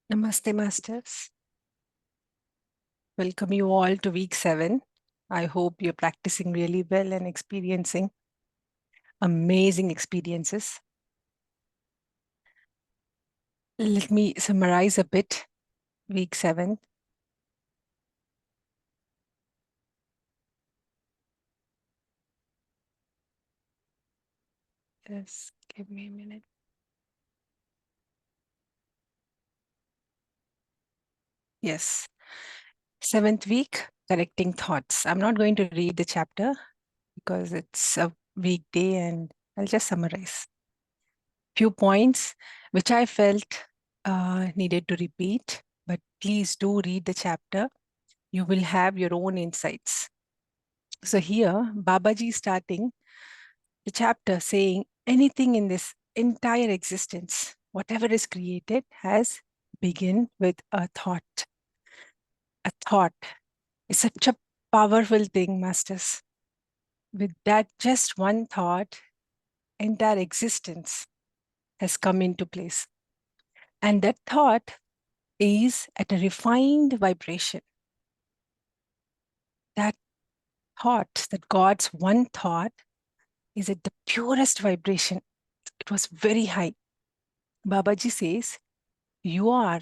Namaste, Masters. Welcome you all to week 7. I hope you're practicing really well and experiencing amazing experiences. Let me summarize a bit. Week 7. Just give me a minute. Yes. 7th week, correcting thoughts. I'm not going to read the chapter because it's a weekday and I'll just summarize. Few points which I felt needed to repeat, but please do read the chapter. You will have your own insights. So here, Babaji starting the chapter saying anything in this entire existence, whatever is created, has begin with a thought. A thought is such a powerful thing, Masters. With that just one thought, entire existence has come into place. And that thought is at a refined vibration. That thought, that God's one thought, is at the purest vibration. It was very high. Babaji says, you are,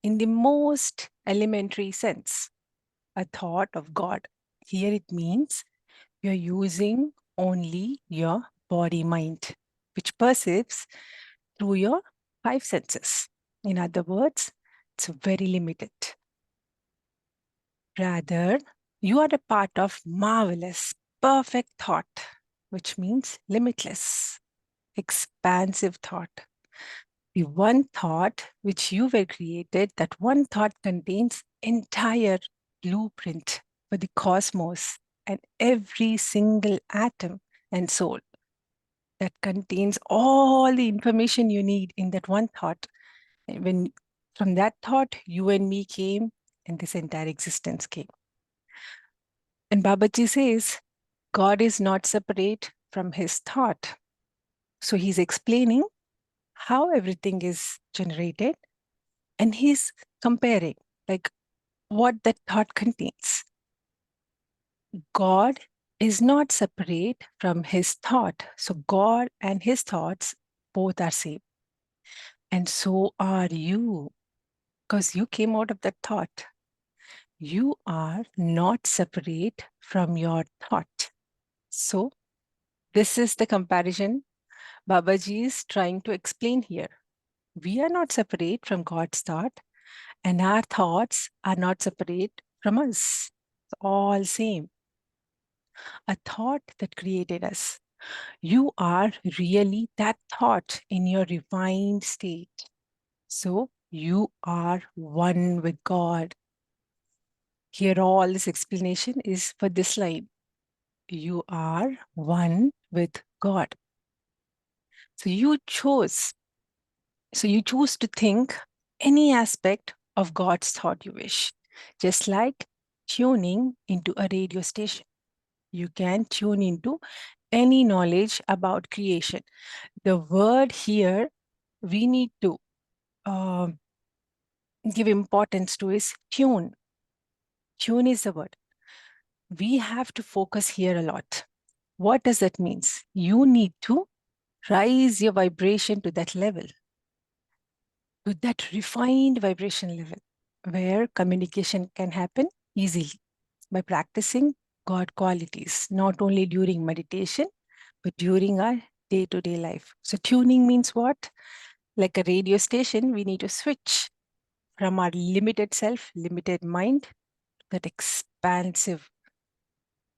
in the most elementary sense, a thought of God. Here it means you're using only your body mind, which perceives through your 5 senses. In other words, it's very limited. Rather, you are a part of marvelous, perfect thought, which means limitless, expansive thought. The one thought which you were created, that one thought contains entire blueprint for the cosmos and every single atom and soul. That contains all the information you need in that one thought. And when from that thought, you and me came and this entire existence came. And Babaji says, God is not separate from his thought. So he's explaining how everything is generated and he's comparing like what that thought contains. God is not separate from his thought. So God and his thoughts both are same. And so are you, because you came out of that thought. You are not separate from your thought. So this is the comparison Babaji is trying to explain here. We are not separate from God's thought, and our thoughts are not separate from us. It's all same. A thought that created us. You are really that thought in your refined state. So you are one with God. Here, all this explanation is for this line. You are one with God. So you choose. So you choose to think any aspect of God's thought you wish, just like tuning into a radio station. You can tune into any knowledge about creation. The word here we need to give importance to is tune. Tune is the word. We have to focus here a lot. What does that mean? You need to raise your vibration to that level, to that refined vibration level, where communication can happen easily by practicing God qualities, not only during meditation, but during our day-to-day life. So tuning means what? Like a radio station, we need to switch from our limited self, limited mind, that expansive,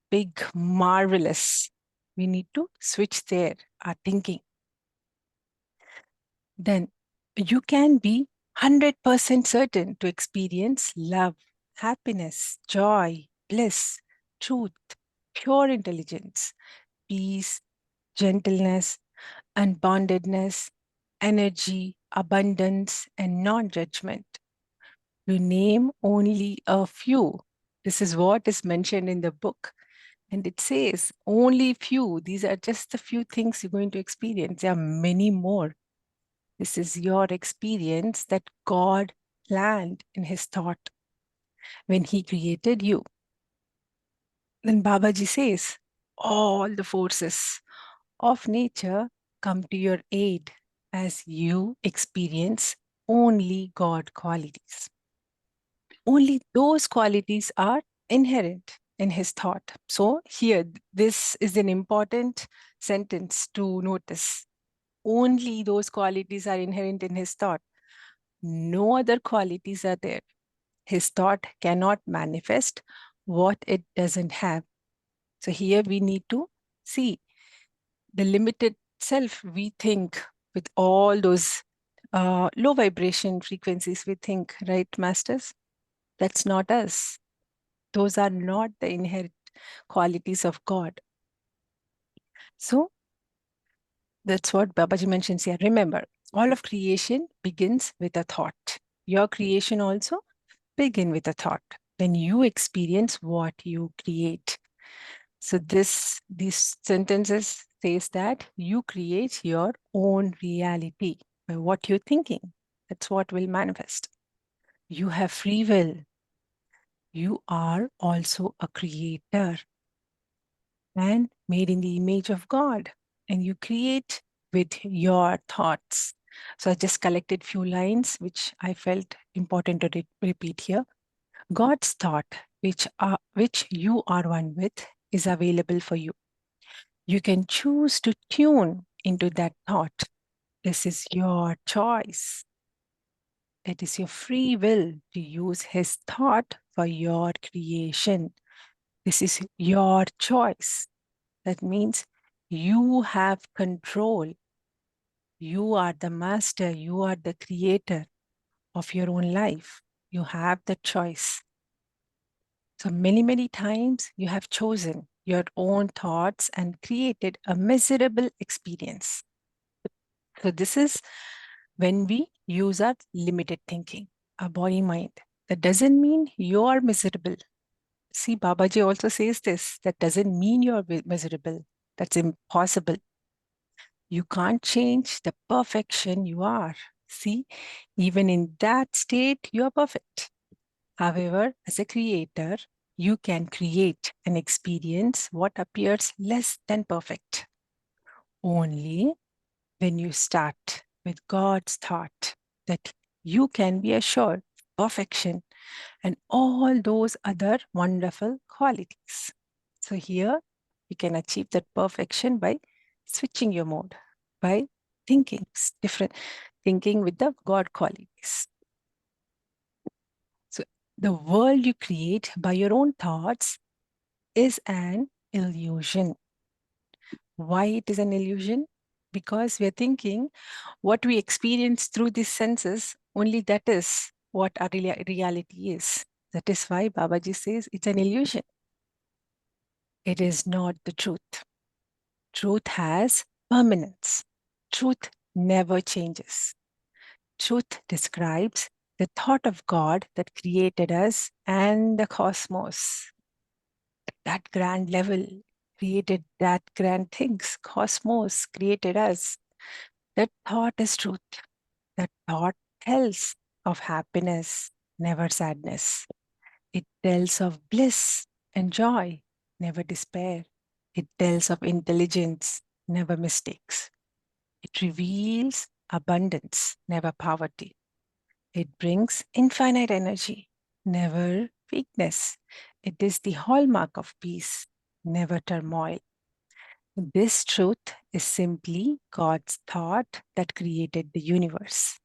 big, marvelous. We need to switch there, our thinking. Then you can be 100% certain to experience love, happiness, joy, bliss, truth, pure intelligence, peace, gentleness, unboundedness, energy, abundance, and non-judgment. To name only a few. This is what is mentioned in the book. And it says only few. These are just the few things you're going to experience. There are many more. This is your experience that God planned in his thought when he created you. Then Babaji says, all the forces of nature come to your aid as you experience only God qualities. Only those qualities are inherent in his thought. So here, this is an important sentence to notice. Only those qualities are inherent in his thought. No other qualities are there. His thought cannot manifest what it doesn't have. So here we need to see the limited self we think with all those low vibration frequencies we think, right, masters? That's not us. Those are not the inherent qualities of God. So that's what Babaji mentions here. Remember, all of creation begins with a thought. Your creation also begin with a thought. Then you experience what you create. So these sentences says that you create your own reality by what you're thinking. That's what will manifest. You have free will. You are also a creator and made in the image of God. And you create with your thoughts. So I just collected few lines which I felt important to repeat here. God's thought, which you are one with, is available for you. You can choose to tune into that thought. This is your choice. It is your free will to use his thought for your creation. This is your choice. That means you have control. You are the master. You are the creator of your own life. You have the choice. So many times you have chosen your own thoughts and created a miserable experience. So this is when we use our limited thinking, our body mind. That doesn't mean you are miserable. See, Babaji also says this. That doesn't mean you're miserable. That's impossible. You can't change the perfection you are. See, even in that state, you are perfect. However, as a creator, you can create and experience what appears less than perfect. Only when you start with God's thought that you can be assured perfection and all those other wonderful qualities. So here you can achieve that perfection by switching your mode, by thinking different, thinking with the God qualities. So the world you create by your own thoughts is an illusion. Why it is an illusion? Because we are thinking what we experience through these senses, only that is what our reality is. That is why Babaji says it's an illusion. It is not the truth. Truth has permanence. Truth never changes. Truth describes the thought of God that created us and the cosmos. That grand level created that grand things. Cosmos created us. That thought is truth. That thought tells of happiness, never sadness. It tells of bliss and joy, never despair. It tells of intelligence, never mistakes. It reveals abundance, never poverty. It brings infinite energy, never weakness. It is the hallmark of peace, never turmoil. This truth is simply God's thought that created the universe.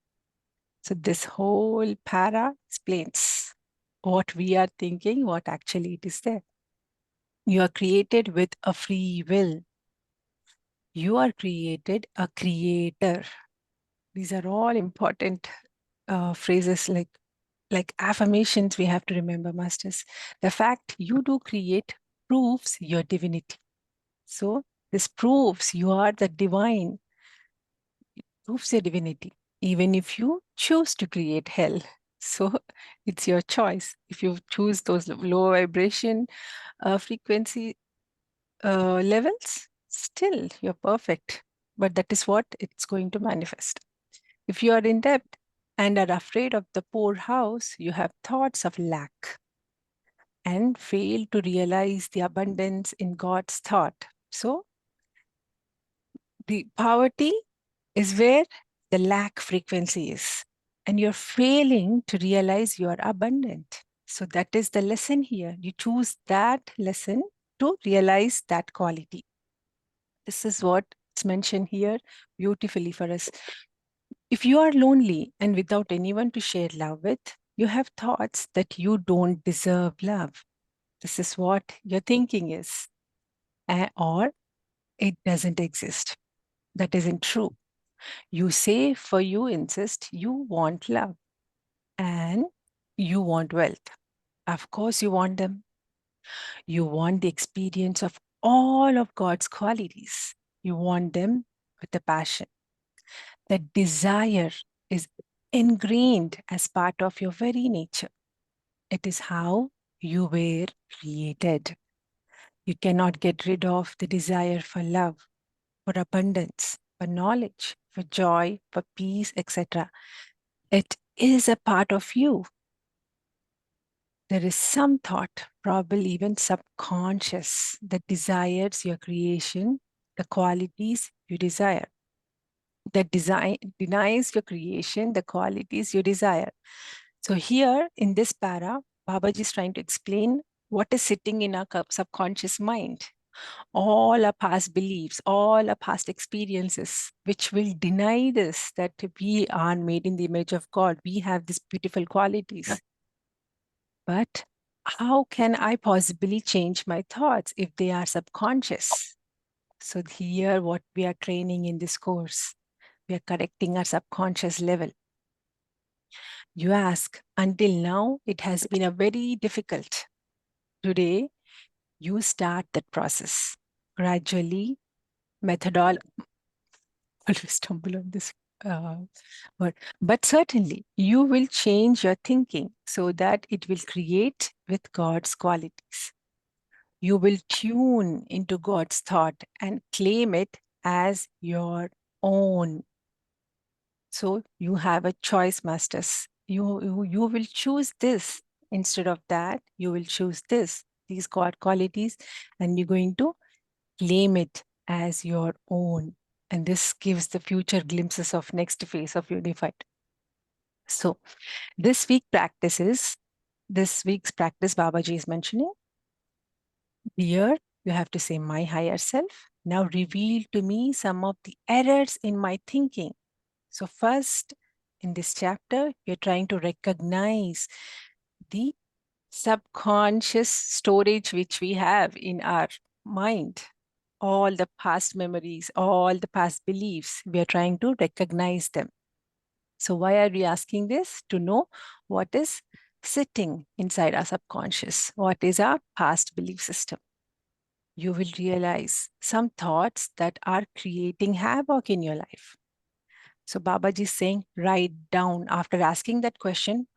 So this whole para explains what we are thinking, what actually it is there. You are created with a free will. You are created a creator. These are all important phrases like affirmations we have to remember, masters. The fact you do create proves your divinity. So this proves you are the divine, proves your divinity, even if you choose to create hell. So it's your choice. If you choose those low vibration frequency levels, still you're perfect. But that is what it's going to manifest. If you are in debt, and are afraid of the poor house, you have thoughts of lack and fail to realize the abundance in God's thought. So, the poverty is where the lack frequency is, and you're failing to realize you are abundant. So, that is the lesson here. You choose that lesson to realize that quality. This is what it's mentioned here beautifully for us. If you are lonely and without anyone to share love with, you have thoughts that you don't deserve love. This is what your thinking is, or it doesn't exist. That isn't true. You say, for you insist, you want love and you want wealth. Of course, you want them. You want the experience of all of God's qualities. You want them with a passion. The desire is ingrained as part of your very nature. It is how you were created. You cannot get rid of the desire for love, for abundance, for knowledge, for joy, for peace, etc. It is a part of you. There is some thought, probably even subconscious, that desires your creation, the qualities you desire. That denies your creation, the qualities you desire. So here in this para, Babaji is trying to explain what is sitting in our subconscious mind. All our past beliefs, all our past experiences, which will deny this, that we are made in the image of God. We have these beautiful qualities. But how can I possibly change my thoughts if they are subconscious? So here, what we are training in this course, we are correcting our subconscious level. You ask, until now, it has been a very difficult. Today, you start that process. Gradually, methodology, always stumble on this word, but certainly you will change your thinking so that it will create with God's qualities. You will tune into God's thought and claim it as your own. So you have a choice, masters. You will choose this. Instead of that, you will choose this, these God qualities, and you're going to claim it as your own. And this gives the future glimpses of next phase of unified. So this week's practice, Babaji is mentioning. Here, you have to say, my higher self, now reveal to me some of the errors in my thinking. So first, in this chapter, you're trying to recognize the subconscious storage which we have in our mind. All the past memories, all the past beliefs, we are trying to recognize them. So why are we asking this? To know what is sitting inside our subconscious, what is our past belief system. You will realize some thoughts that are creating havoc in your life. So Babaji is saying, write down, after asking that question,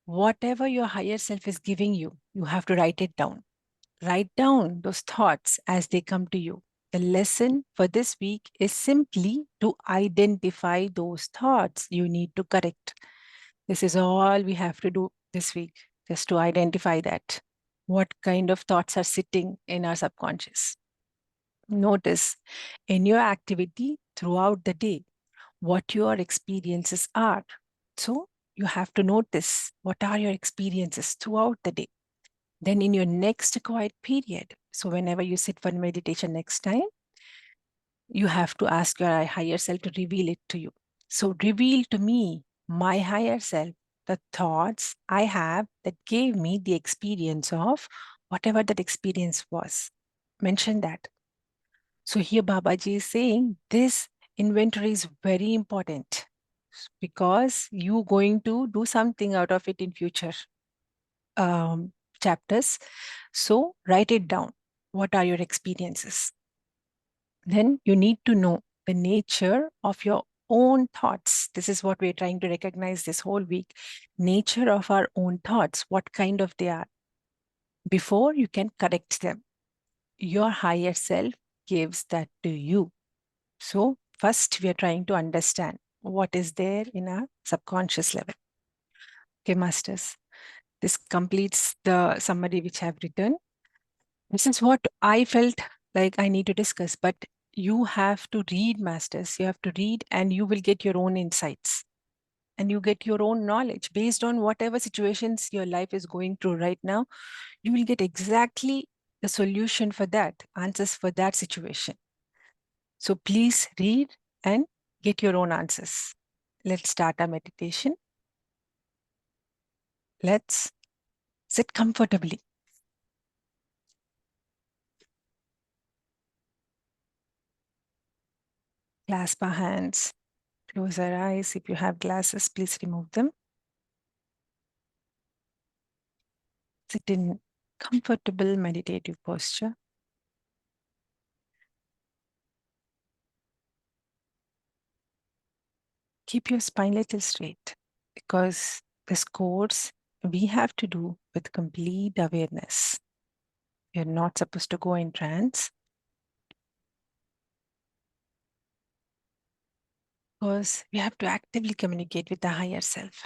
whatever your higher self is giving you, you have to write it down. Write down those thoughts as they come to you. The lesson for this week is simply to identify those thoughts you need to correct. This is all we have to do this week, just to identify that. What kind of thoughts are sitting in our subconscious? Notice in your activity throughout the day, what your experiences are. So you have to notice what are your experiences throughout the day. Then in your next quiet period, so whenever you sit for meditation next time, you have to ask your higher self to reveal it to you. So reveal to me, my higher self, the thoughts I have that gave me the experience of whatever that experience was. Mention that. So here Babaji is saying this inventory is very important because you're going to do something out of it in future chapters. So write it down. What are your experiences? Then you need to know the nature of your own thoughts. This is what we're trying to recognize this whole week. Nature of our own thoughts, what kind of they are, before you can correct them. Your higher self gives that to you. So first we are trying to understand what is there in our subconscious level. Okay, masters, this completes the summary which I have written. This is what I felt like I need to discuss, but you have to read, masters. You have to read and you will get your own insights and you get your own knowledge based on whatever situations your life is going through right now. You will get exactly the solution for that, answers for that situation. So please read and get your own answers. Let's start our meditation. Let's sit comfortably. Clasp our hands. Close our eyes. If you have glasses, please remove them. Sit in comfortable meditative posture. Keep your spine a little straight because this course we have to do with complete awareness. You're not supposed to go in trance because we have to actively communicate with the higher self.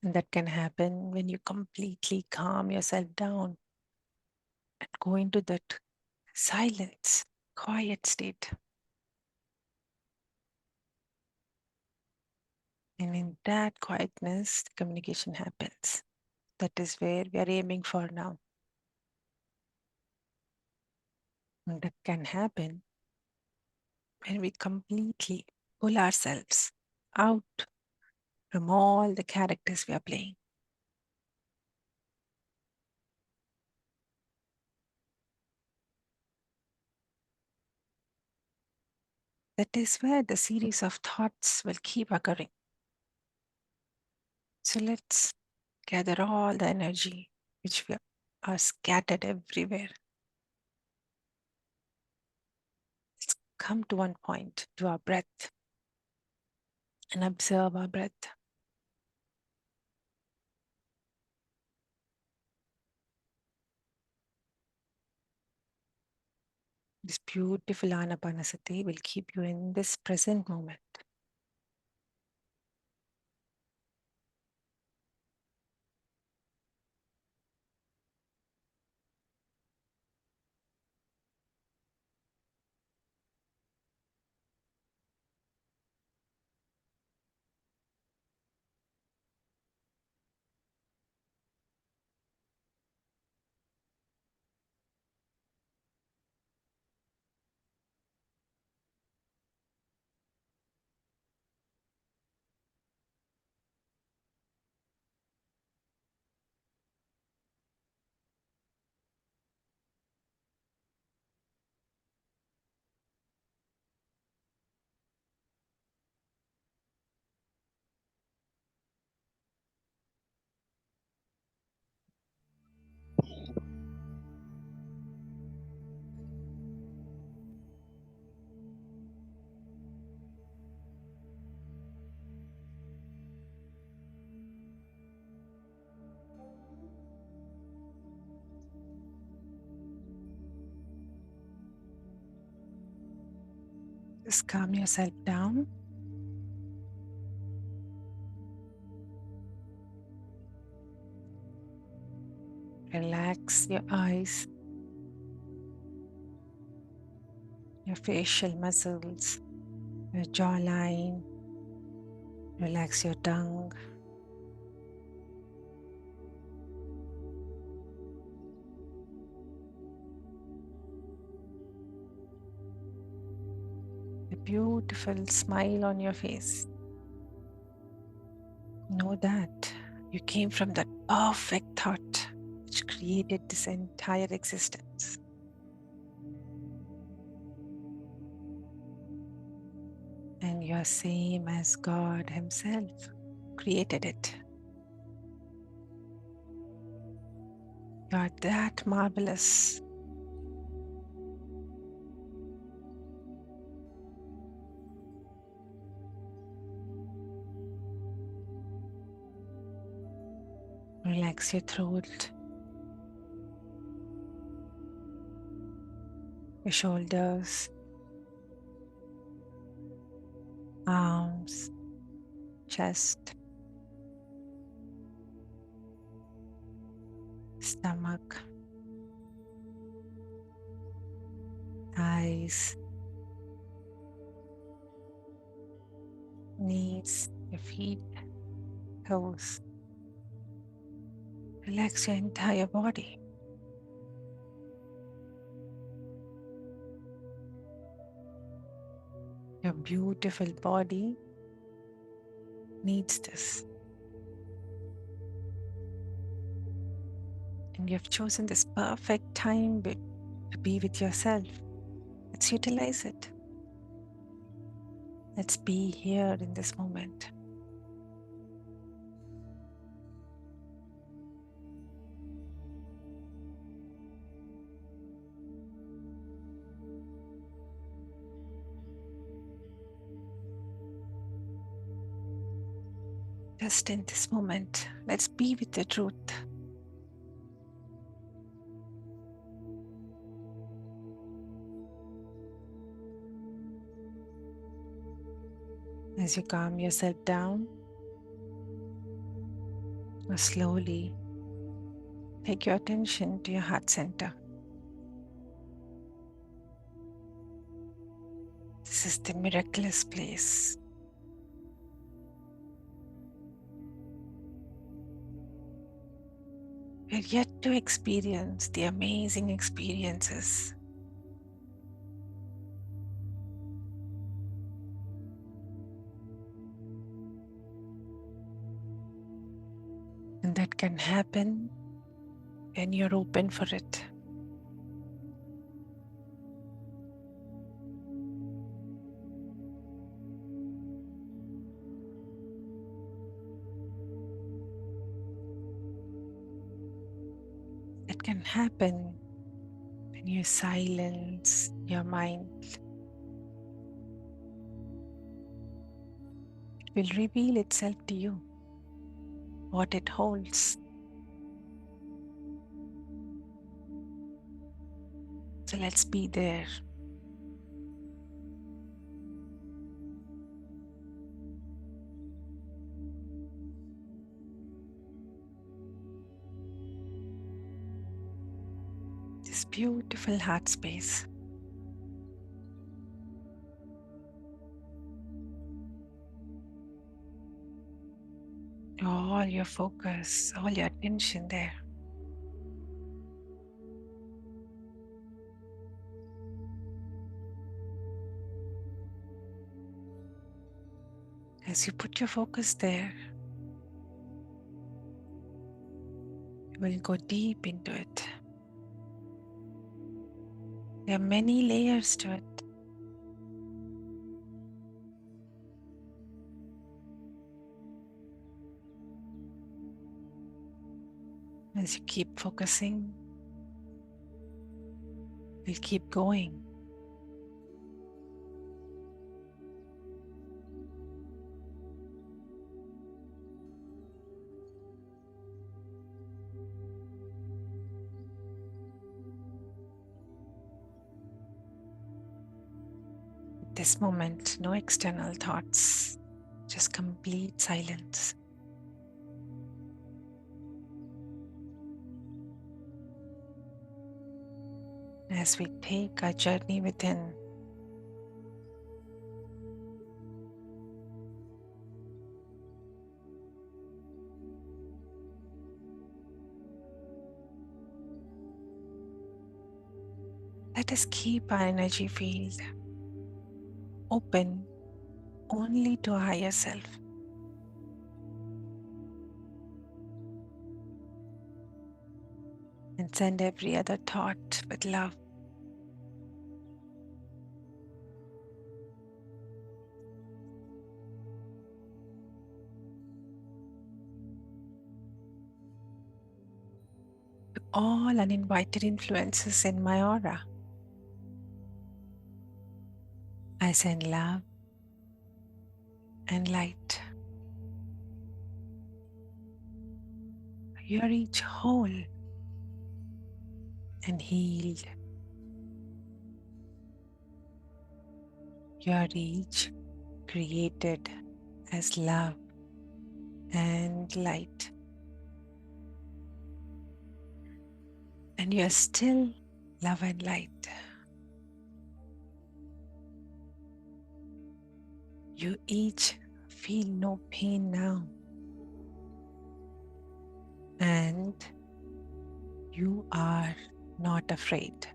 And that can happen when you completely calm yourself down and go into that silence, quiet state. And in that quietness, the communication happens. That is where we are aiming for now. And that can happen when we completely pull ourselves out from all the characters we are playing. That is where the series of thoughts will keep occurring. So let's gather all the energy which we are scattered everywhere. Let's come to one point, to our breath, and observe our breath. This beautiful Anapanasati will keep you in this present moment. Just calm yourself down. Relax your eyes, your facial muscles, your jawline. Relax your tongue. A beautiful smile on your face. Know that you came from that perfect thought which created this entire existence. And you are same as God Himself created it. You are that marvelous. Relax your throat, your shoulders, arms, chest, stomach, thighs, knees, your feet, toes. Relax your entire body. Your beautiful body needs this. And you've chosen this perfect time to be with yourself. Let's utilize it. Let's be here in this moment. Just in this moment, let's be with the truth. As you calm yourself down, slowly take your attention to your heart center. This is the miraculous place. We're yet to experience the amazing experiences. And that can happen when you're open for it. It can happen when you silence your mind. It will reveal itself to you, what it holds. So let's be there. This beautiful heart space. All your focus, all your attention there. As you put your focus there, you will go deep into it. There are many layers to it. As you keep focusing, you'll keep going. At this moment, no external thoughts, just complete silence. As we take our journey within, let us keep our energy field open only to our higher self. And send every other thought with love. To all uninvited influences in my aura, I send love and light. You are each whole and healed. You are each created as love and light. And you are still love and light. You each feel no pain now. And you are not afraid.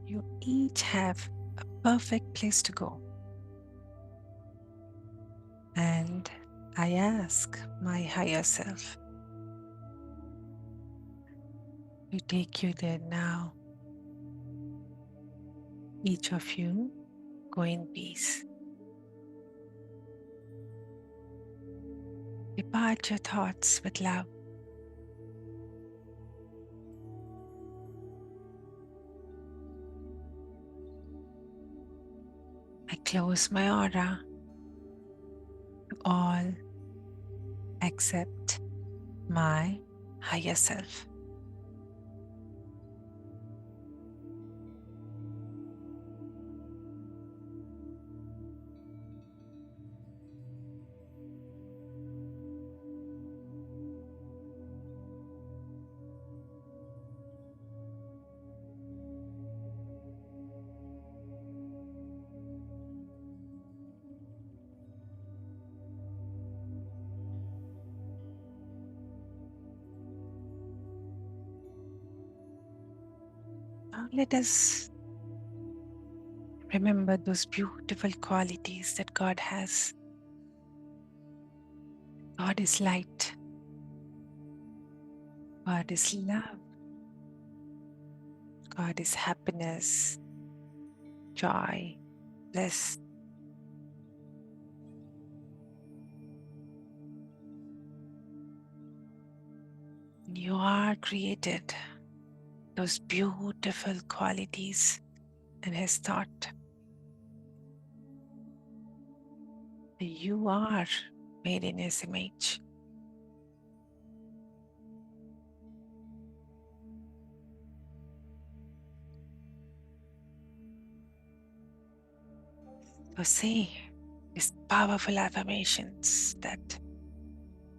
You each have a perfect place to go. And I ask my higher self to take you there now. Each of you go in peace. Depart your thoughts with love. I close my aura to all except my higher self. Now let us remember those beautiful qualities that God has. God is light. God is love. God is happiness, joy, bliss. You are created those beautiful qualities in His thought. You are made in His image. So say these powerful affirmations that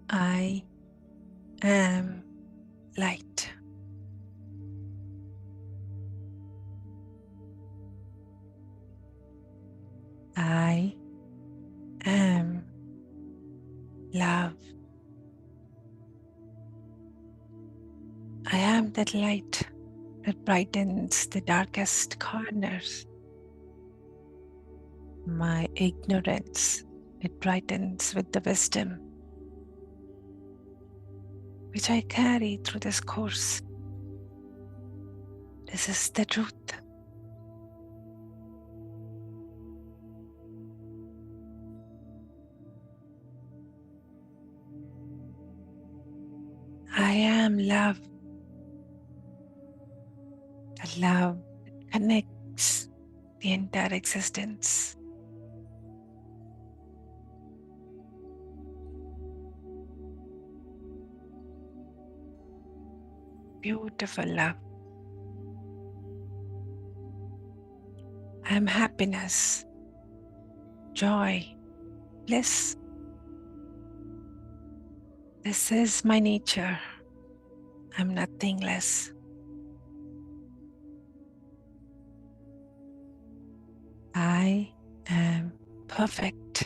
I am light. I am love. I am that light that brightens the darkest corners. My ignorance, it brightens with the wisdom which I carry through this course. This is the truth. I am love. The love that connects the entire existence. Beautiful love. I am happiness, joy, bliss. This is my nature. I'm nothing less. I am perfect.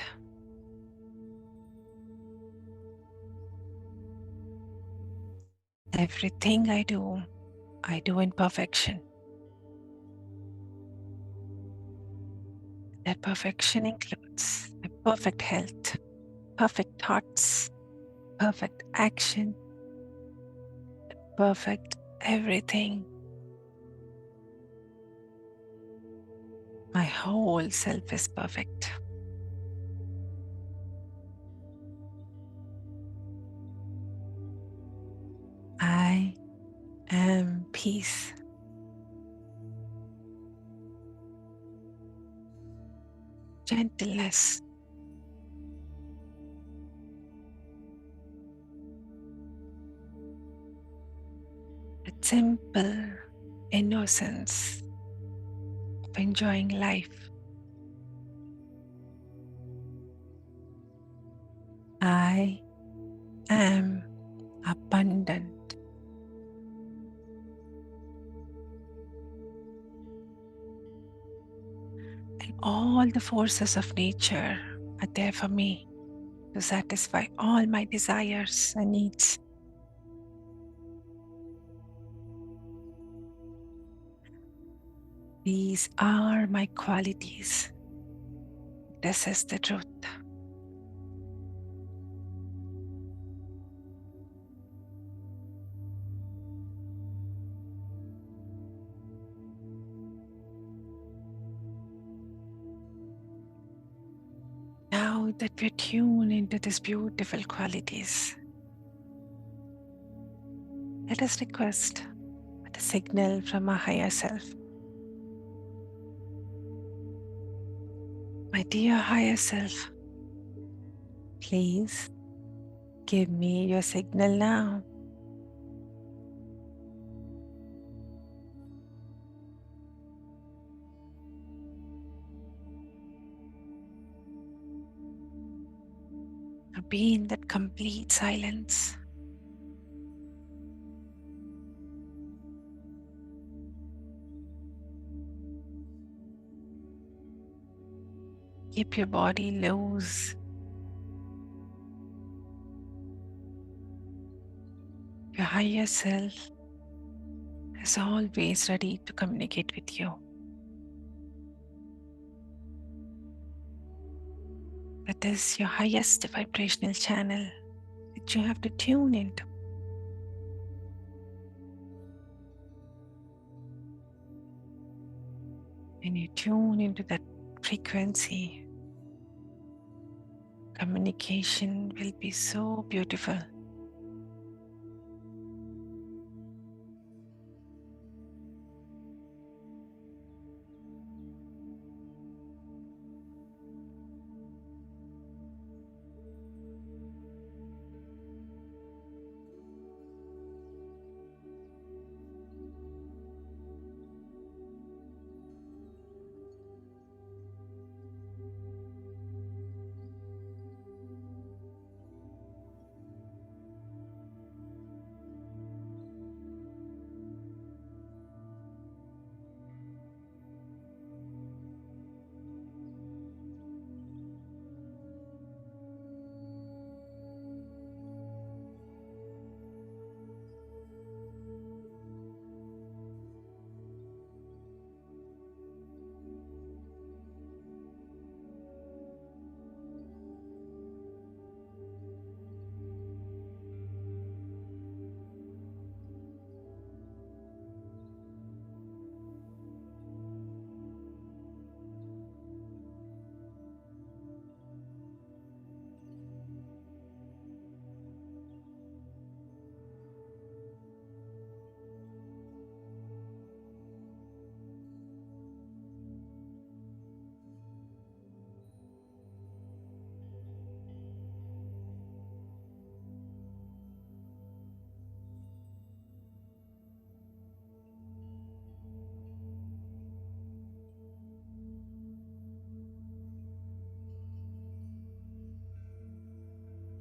Everything I do in perfection. That perfection includes my perfect health, perfect thoughts, perfect action, perfect everything. My whole self is perfect. I am peace. Gentleness. simple innocence of enjoying life. I am abundant. And all the forces of nature are there for me to satisfy all my desires and needs. These are my qualities. This is the truth. Now that we're tuned into these beautiful qualities, let us request with a signal from our higher self. My dear higher self, please give me your signal now. Be in that complete silence. Keep your body loose. Your higher self is always ready to communicate with you. That is your highest vibrational channel that you have to tune into. When you tune into that frequency, communication will be so beautiful.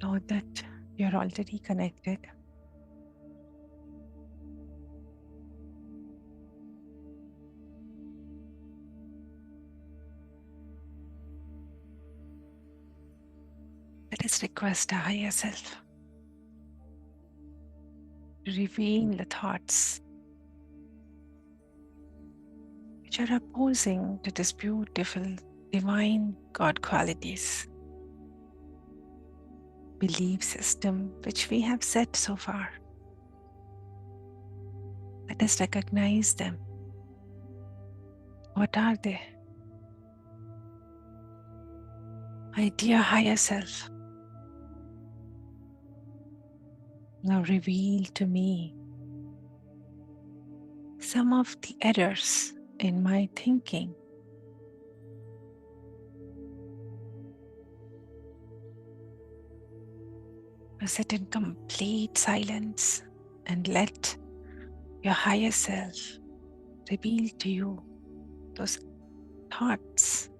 Know that you're already connected. Let us request our higher self to reveal the thoughts which are opposing to this beautiful divine God qualities, belief system which we have set so far. Let us recognize them. What are they? My dear higher self, now reveal to me some of the errors in my thinking. Sit in complete silence and let your higher self reveal to you those thoughts.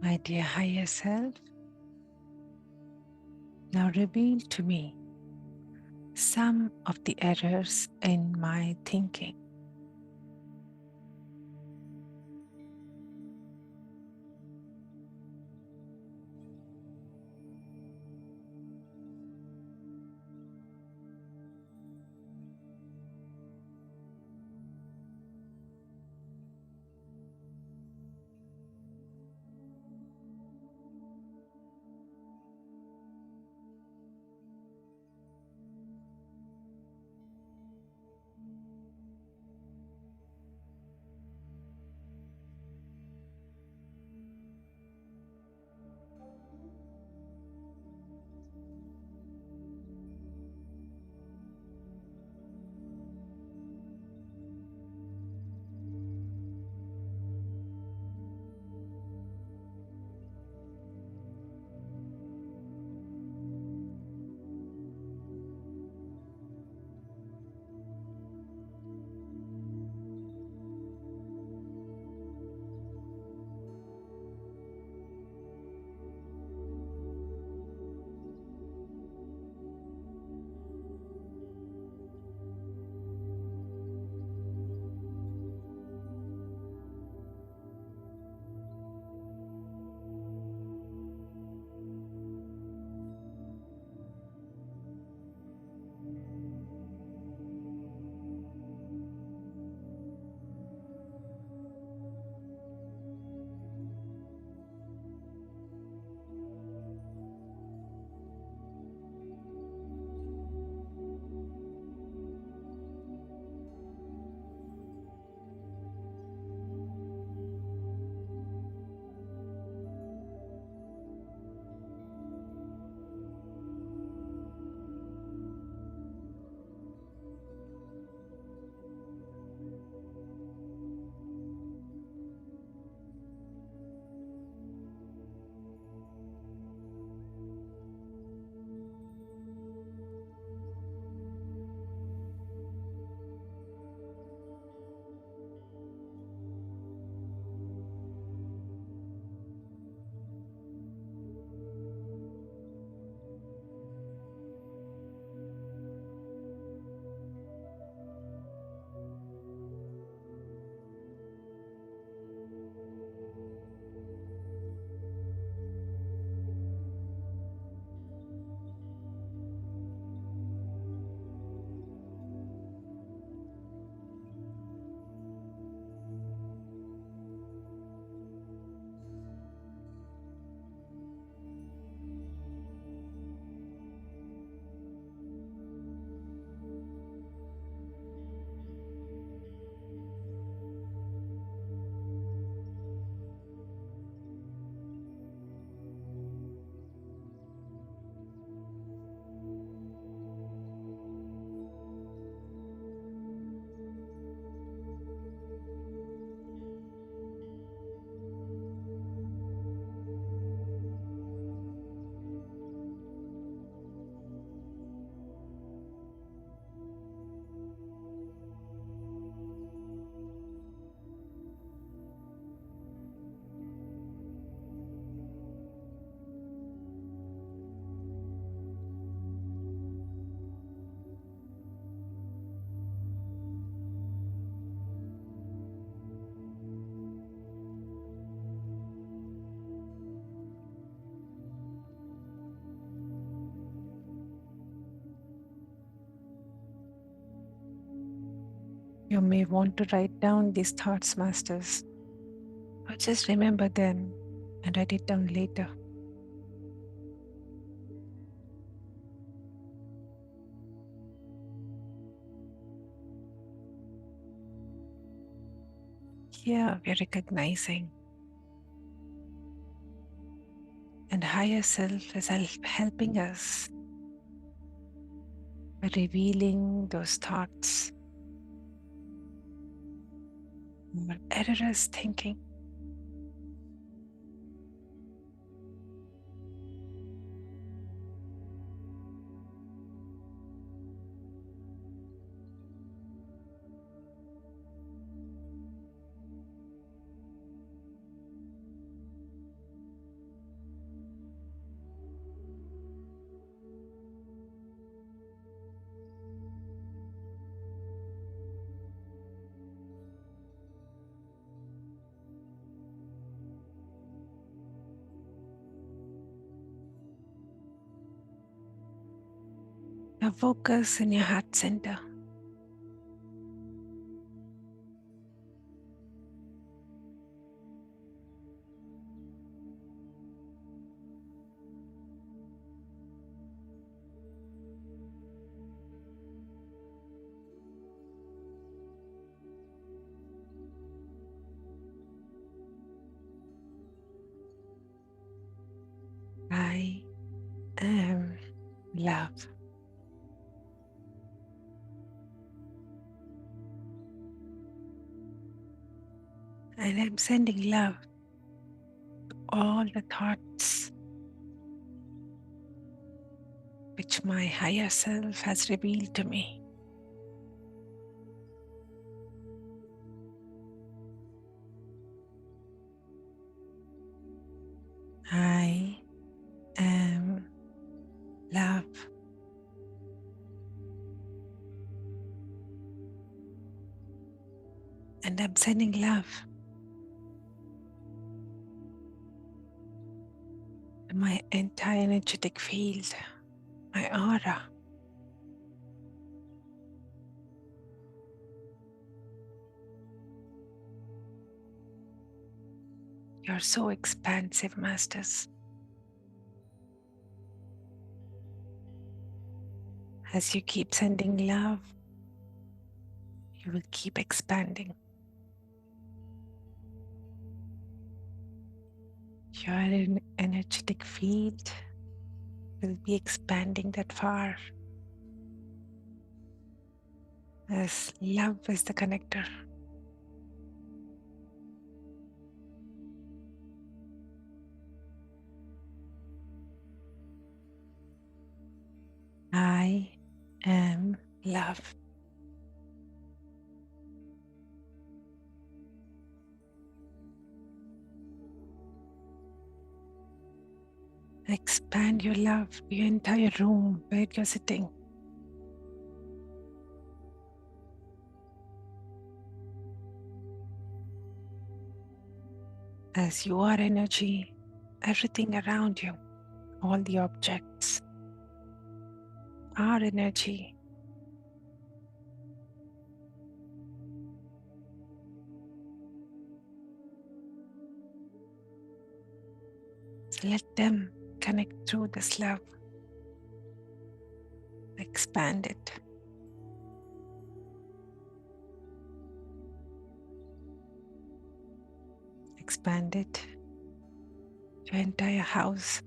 My dear higher self, now reveal to me some of the errors in my thinking. You may want to write down these thoughts, masters. Just remember them and write it down later. Here we're recognizing and higher self is helping us by revealing those thoughts or errorous thinking. Now focus in your heart center. I am love. And I'm sending love to all the thoughts which my higher self has revealed to me. I am love. And I'm sending love to my entire energetic field, my aura. You're so expansive, Masters. As you keep sending love, you will keep expanding. Your energetic field will be expanding that far, as love is the connector. I am love. Expand your love to your entire room where you're sitting. As you are energy, everything around you, all the objects are energy. So let them connect through this love. Expand it. Expand it. Your entire house.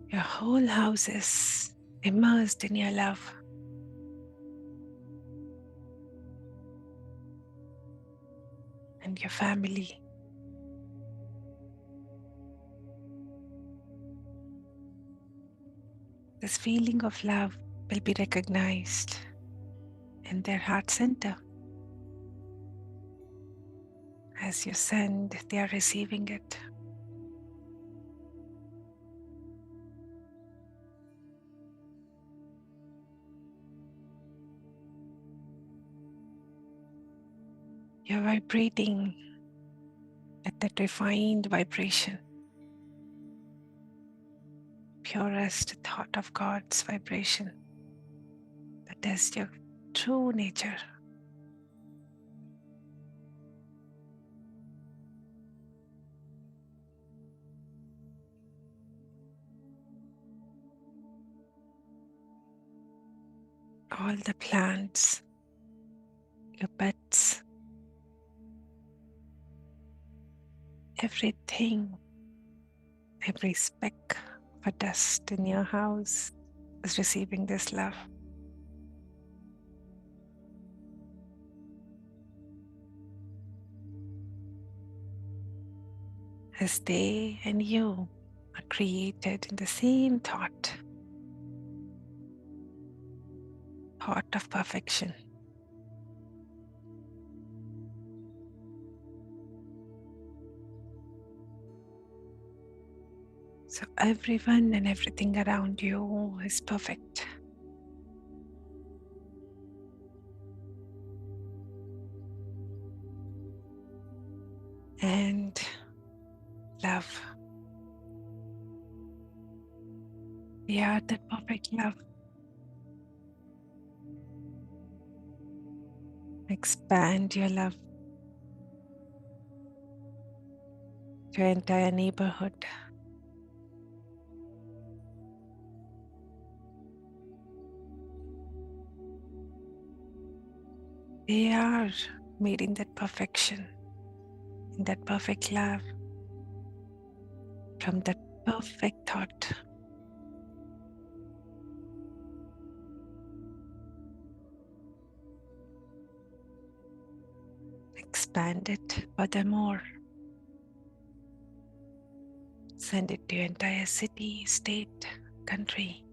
Your whole house is immersed in your love. And your family. This feeling of love will be recognized in their heart center. As you send, they are receiving it. You're vibrating at that refined vibration. purest thought of God's vibration. That is your true nature. All the plants, your pets, everything, every speck of a dust in your house is receiving this love. As they and you are created in the same thought of perfection. So everyone and everything around you is perfect. And love. We are that perfect love. Expand your love to your entire neighborhood. They are made in that perfection, in that perfect love, from that perfect thought. Expand it furthermore. Send it to your entire city, state, country.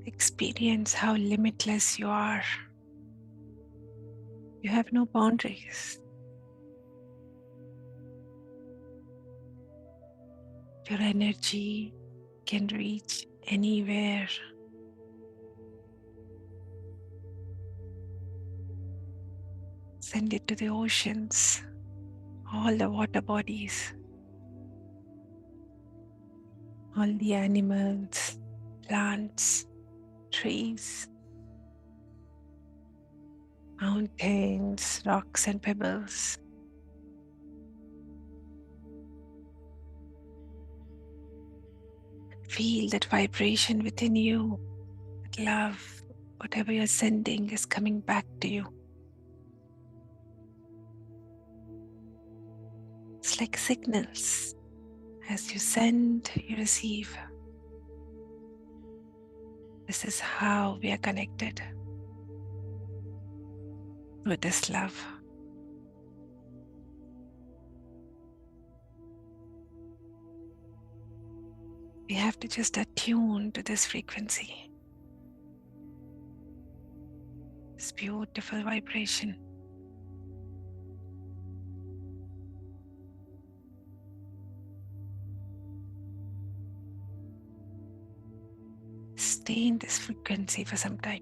Experience how limitless you are. You have no boundaries. Your energy can reach anywhere. Send it to the oceans, all the water bodies, all the animals, plants, trees, mountains, rocks, and pebbles. Feel that vibration within you, that love, whatever you're sending is coming back to you. It's like signals. As you send, you receive. This is how we are connected with this love. We have to just attune to this frequency, this beautiful vibration. Stay in this frequency for some time.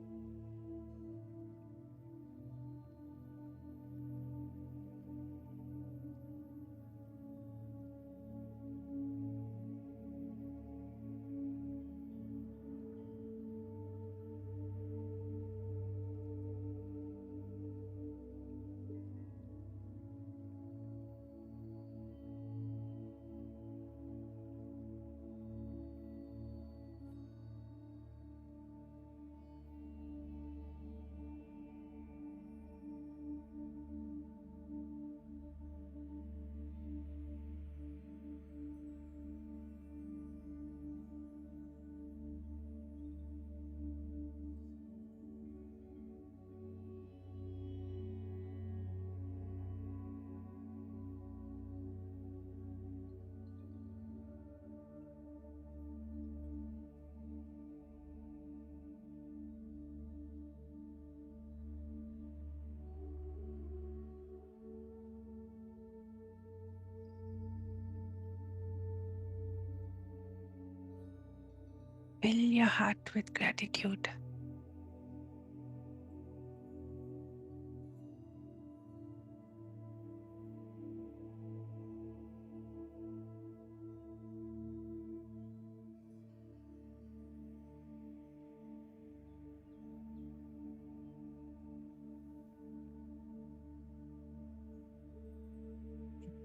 Fill your heart with gratitude.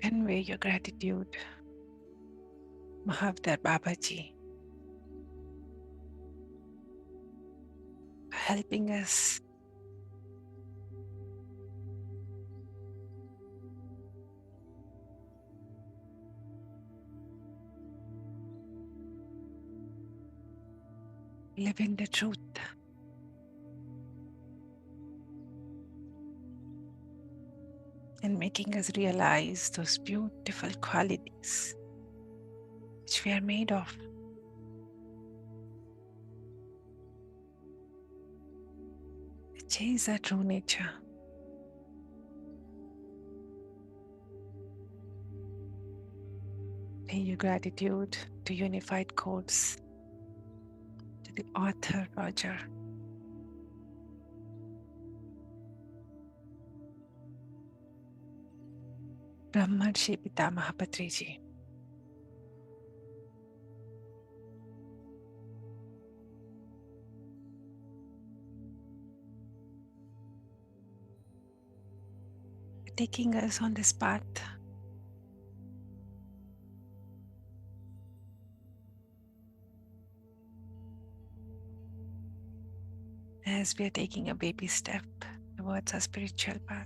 convey your gratitude, Mahavdar Babaji, for helping us live in the truth and making us realize those beautiful qualities which we are made of. Which is our true nature. Pay your gratitude to Unified Codes, to the author Roger, Brahmarshi Pitamaha Patriji, for taking us on this path as we are taking a baby step towards our spiritual path.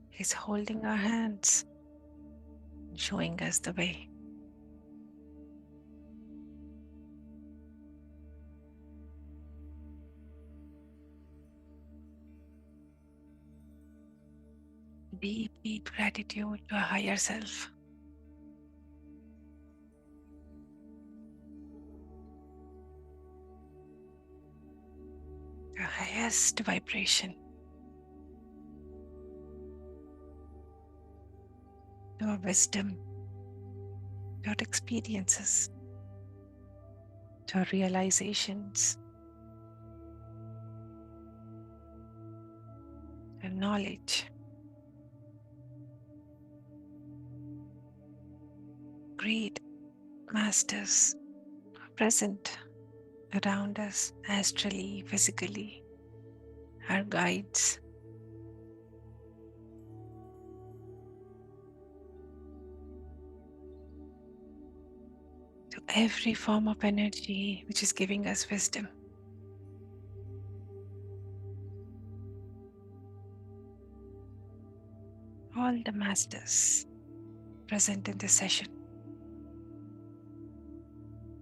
He's holding our hands and showing us the way. Deep, deep gratitude to our higher self. The highest vibration, to our wisdom, to our experiences, to our realizations, to our knowledge. Great masters are present around us, astrally, physically, our guides. To every form of energy which is giving us wisdom. All the masters present in this session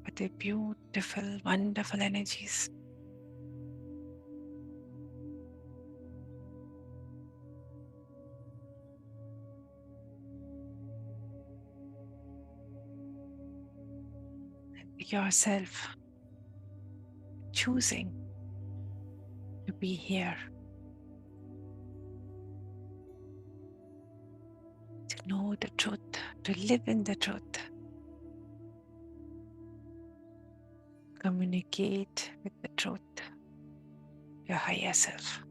with their beautiful, wonderful energies. And yourself choosing to be here, to know the truth, to live in the truth, communicate with the truth, your higher self.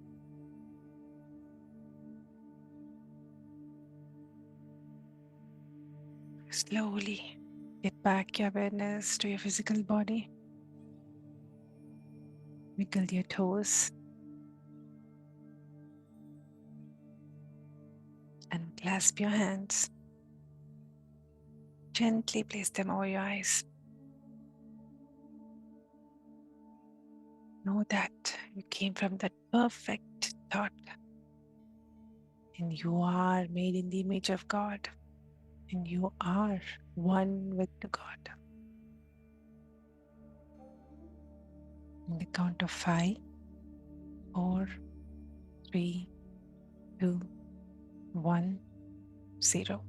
Slowly get back your awareness to your physical body. Wiggle your toes and clasp your hands. Gently place them over your eyes. Know that you came from that perfect thought and you are made in the image of God and you are one with the God. On the count of 5, 4, 3, 2, 1, 0.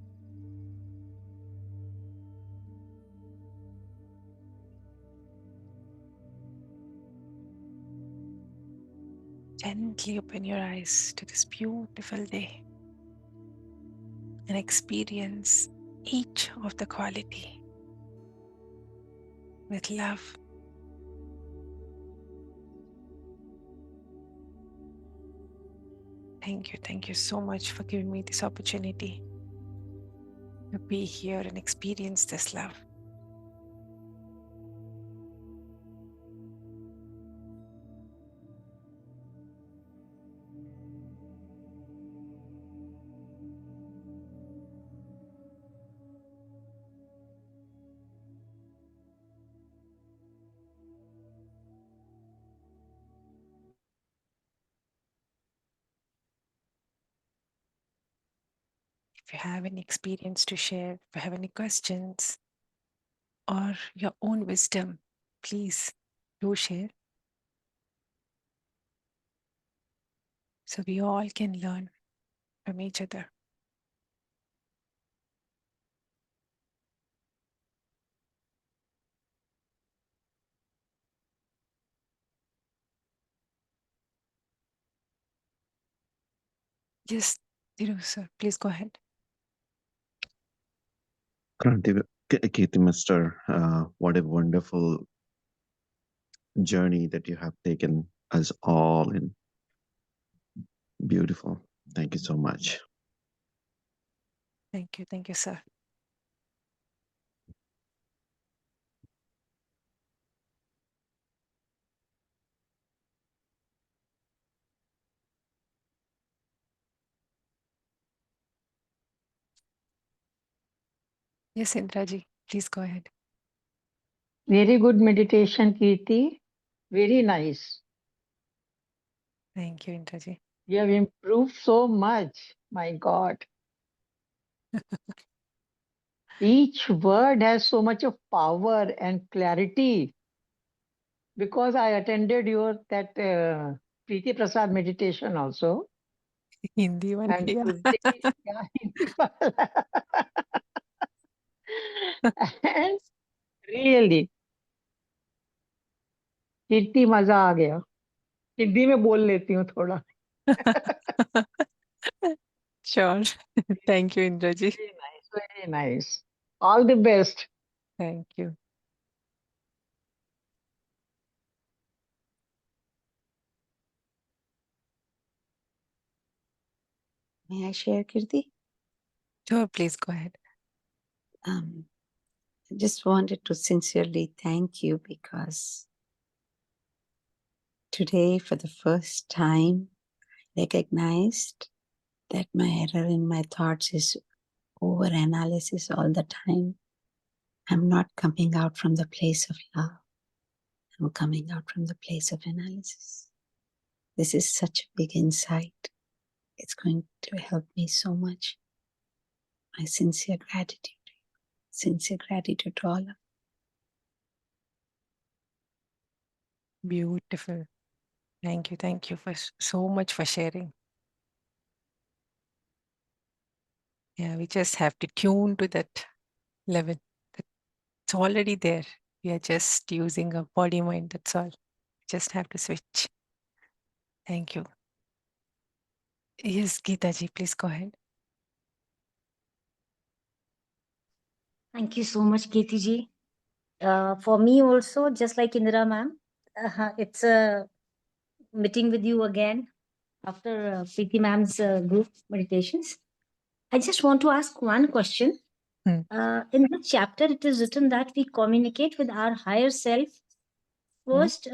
Gently open your eyes to this beautiful day and experience each of the quality with love. Thank you so much for giving me this opportunity to be here and experience this love. If you have any experience to share, if you have any questions or your own wisdom, please do share. So we all can learn from each other. Yes, Dhiru sir, please go ahead. Keerthi Master, what a wonderful journey that you have taken us all in. Beautiful. Thank you so much. Thank you, sir. Yes, Indraji, please go ahead. Very good meditation, Keerthi. Very nice. Thank you, Indraji. You have improved so much. My God. Each word has so much of power and clarity. Because I attended your that Preeti Prasad meditation also. Hindi one, And yeah. today, yeah, Hindi wala. And really, कीर्ति मजा आ गया. हिंदी में बोल लेती हूँ थोड़ा. Sure. Thank you, Indraji. Very nice, very nice. All the best. Thank you. May I share, Keerthi? Sure, please go ahead. I just wanted to sincerely thank you because today, for the first time, I recognized that my error in my thoughts is over-analysis all the time. I'm not coming out from the place of love. I'm coming out from the place of analysis. This is such a big insight. It's going to help me so much. My sincere gratitude. Sincere gratitude to all of you. Beautiful. Thank you for so much for sharing. Yeah, we just have to tune to that level. It's already there. We are just using a body mind, that's all. Just have to switch. Thank you. Yes, Geeta ji, please go ahead. Thank you so much, Keerthi ji. For me also, just like Indira ma'am, it's a meeting with you again after Preeti ma'am's group meditations. I just want to ask one question. In this chapter, it is written that we communicate with our higher self. First,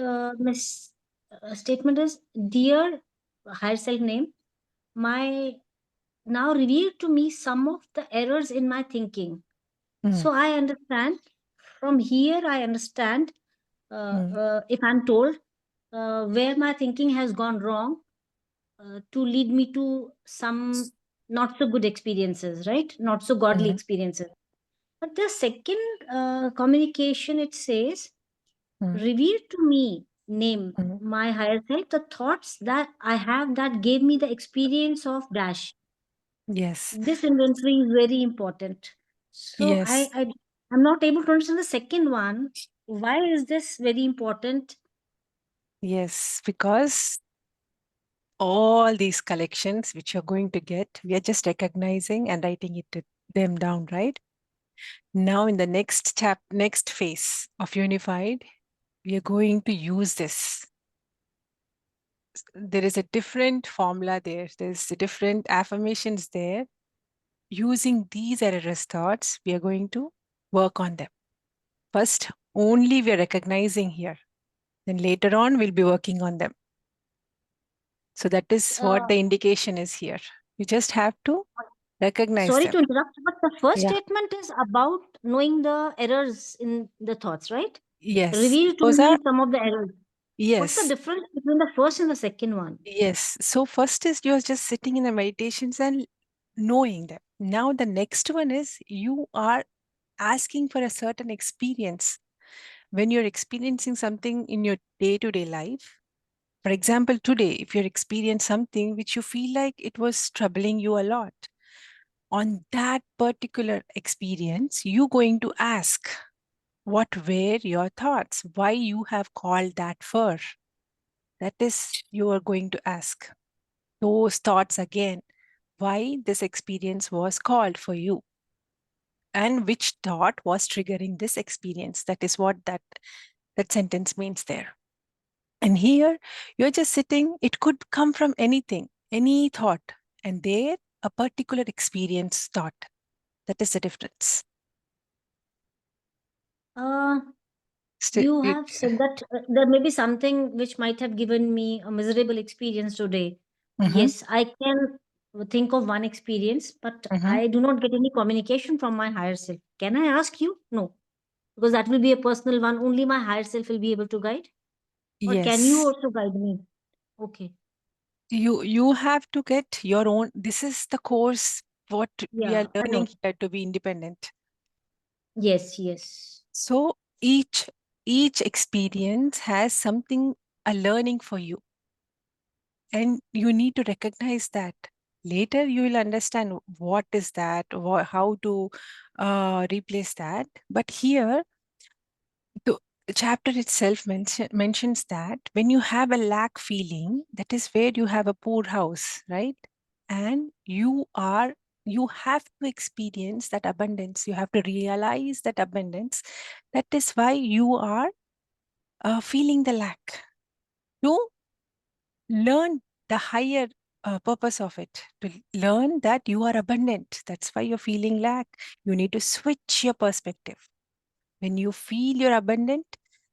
statement is, dear higher self name, my now reveal to me some of the errors in my thinking. So I understand. From here, I understand if I'm told where my thinking has gone wrong to lead me to some not so good experiences, right? Not so godly experiences. But the second communication, it says, reveal to me, name, my higher self, the thoughts that I have that gave me the experience of dash. Yes. This inventory is very important. So Yes. I'm not able to understand the second one. Why is this very important? Yes, because all these collections which you're going to get, we are just recognizing and writing them down, right? Now in the next phase of unified, we are going to use this. There is a different formula there. There's different affirmations there. Using these erroneous thoughts, we are going to work on them. First, only we are recognizing here. Then later on, we'll be working on them. So that is what the indication is here. You just have to recognize Sorry them. to interrupt, but the first statement is about knowing the errors in the thoughts, right? Yes. Reveal to me some of the errors. Yes. What's the difference between the first and the second one? Yes. So first is you're just sitting in the meditations and knowing them. Now the next one is you are asking for a certain experience. When you're experiencing something in your day-to-day life, for example, today, if you're experiencing something which you feel like it was troubling you a lot, on that particular experience, you're going to ask, what were your thoughts? Why you have called that fur? That is, you are going to ask those thoughts again, why this experience was called for you and which thought was triggering this experience. That is what that sentence means there. And here you're just sitting, it could come from anything, any thought, and there a particular experience thought. That is the difference. You have said that there may be something which might have given me a miserable experience today. Yes, I can think of one experience, but I do not get any communication from my higher self. Can I ask you? No, because that will be a personal one. Only my higher self will be able to guide. Or can you Yes. also guide me? Okay. You have to get your own. This is the course what we Yeah, are I know. learning here to be independent. Yes, yes. So each experience has something, a learning for you, and you need to recognize that. Later you will understand what is that, how to replace that. But here the chapter itself mentions that when you have a lack feeling, that is where you have a poor house, right? And you have to experience that abundance. You have to realize that abundance. That is why you are feeling the lack. To learn the higher purpose of it, to learn that you are abundant. That's why you're feeling lack. You need to switch your perspective. When you feel you're abundant,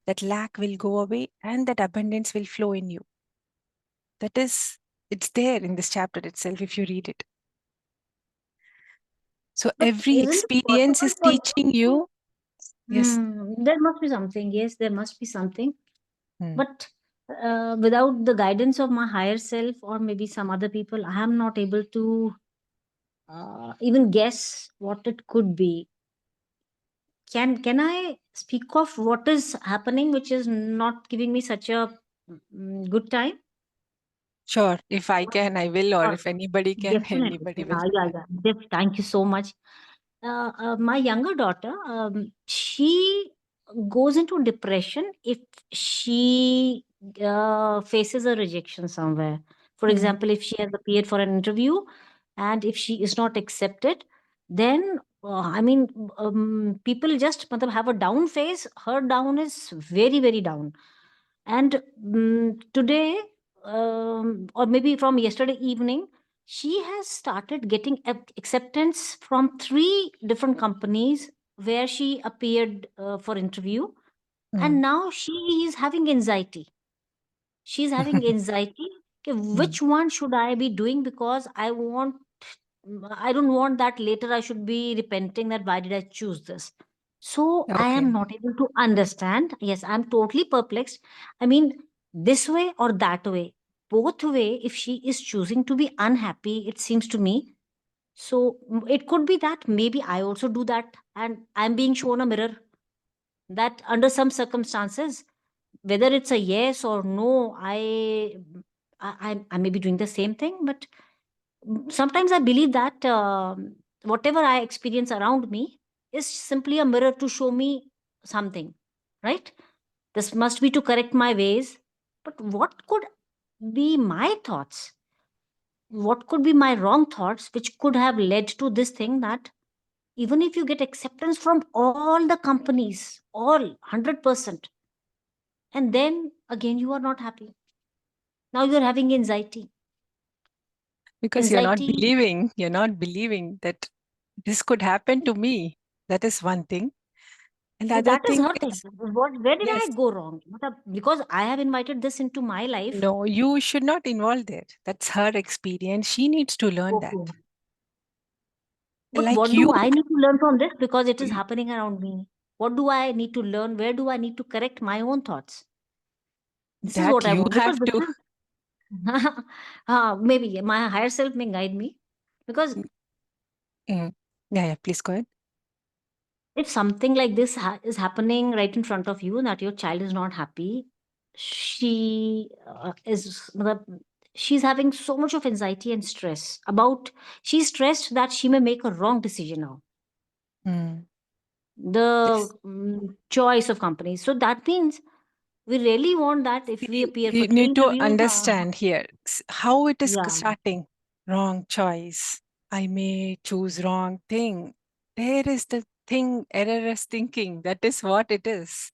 that lack will go away and that abundance will flow in you. That is, it's there in this chapter itself if you read it. So But every isn't it experience possible is for teaching you. Yes. there must be something. Yes, there must be something. Hmm. But without the guidance of my higher self or maybe some other people, I am not able to even guess what it could be. Can I speak of what is happening, which is not giving me such a good time? Sure. If I can, I will, or Or if anybody can, definitely, anybody will. Thank you so much. My younger daughter, she goes into depression if she faces a rejection somewhere. For example, if she has appeared for an interview and if she is not accepted, then people just have a down phase. Her down is very, very down. And today, or maybe from yesterday evening, she has started getting acceptance from 3 different companies where she appeared for interview, and now she is having anxiety. She's having anxiety. Okay, which one should I be doing? Because I don't want that later I should be repenting that why did I choose this. So I am Okay. not able to understand. Yes, I'm totally perplexed. I mean, this way or that way, both way, if she is choosing to be unhappy, it seems to me. So it could be that maybe I also do that, and I'm being shown a mirror that under some circumstances, whether it's a yes or no, I may be doing the same thing, but sometimes I believe that whatever I experience around me is simply a mirror to show me something, right? This must be to correct my ways. But what could be my thoughts? What could be my wrong thoughts, which could have led to this thing that even if you get acceptance from all the companies, all 100%, and then again you are not happy. Now you're having anxiety. Because you're not believing. You're not believing that this could happen to me. That is one thing. And the So other that is thing her thing. is, Where did I yes, go wrong? Because I have invited this into my life. no, you should not involve there. That's her experience. She needs to learn that. Okay. But Like what you, do I need to learn from this? Because it is happening around me. What do I need to learn? Where do I need to correct my own thoughts? This is that what I you want. Because have this to. is maybe my higher self may guide me. Because Yeah, yeah, please go ahead. If something like this is happening right in front of you, that your child is not happy, she she's having so much of anxiety and stress about, she's stressed that she may make a wrong decision now, Mm. the Yes. choice of companies. So that means we really want that if we appear for You the need to interview, understand here how it is yeah, starting. Wrong choice. I may choose wrong thing. There is the thing, errorless thinking. That is what it is.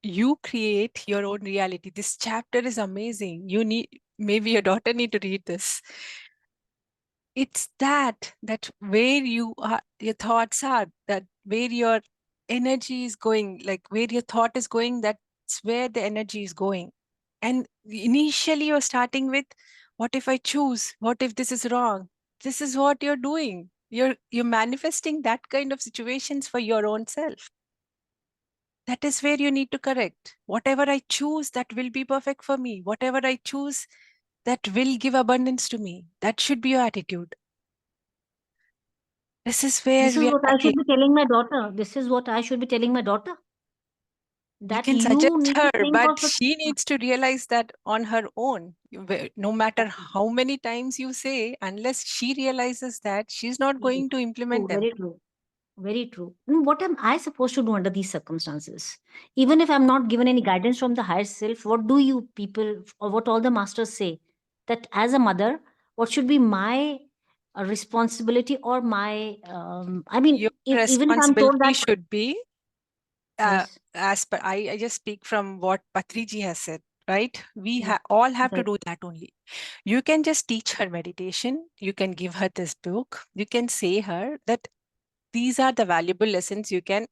You create your own reality. This chapter is amazing. You need, maybe your daughter need to read this. It's that where you are, your thoughts are, that where your energy is going, like where your thought is going, that's where the energy is going. And initially you're starting with, what if I choose? What if this is wrong? This is what you're doing. You're manifesting that kind of situations for your own self. That is where you need to correct. Whatever I choose, that will be perfect for me. Whatever I choose, that will give abundance to me. That should be your attitude. This is where this is we are what I should lacking. be telling my daughter. This is what I should be telling my daughter. You That can you suggest need to her, think but of it. she needs to realize that on her own. No matter how many times you say, unless she realizes that, she's not Yes, going to implement true, them. very true. Very true. What am I supposed to do under these circumstances? Even if I'm not given any guidance from the higher self, what do you people or what all the masters say? That as a mother, what should be my responsibility or my, I mean, Your even if I'm told responsibility that, should be, yes, as per, I just speak from what Patriji has said, right? We yes, all have to right, do that only. You can just teach her meditation. You can give her this book. You can say her that these are the valuable lessons you can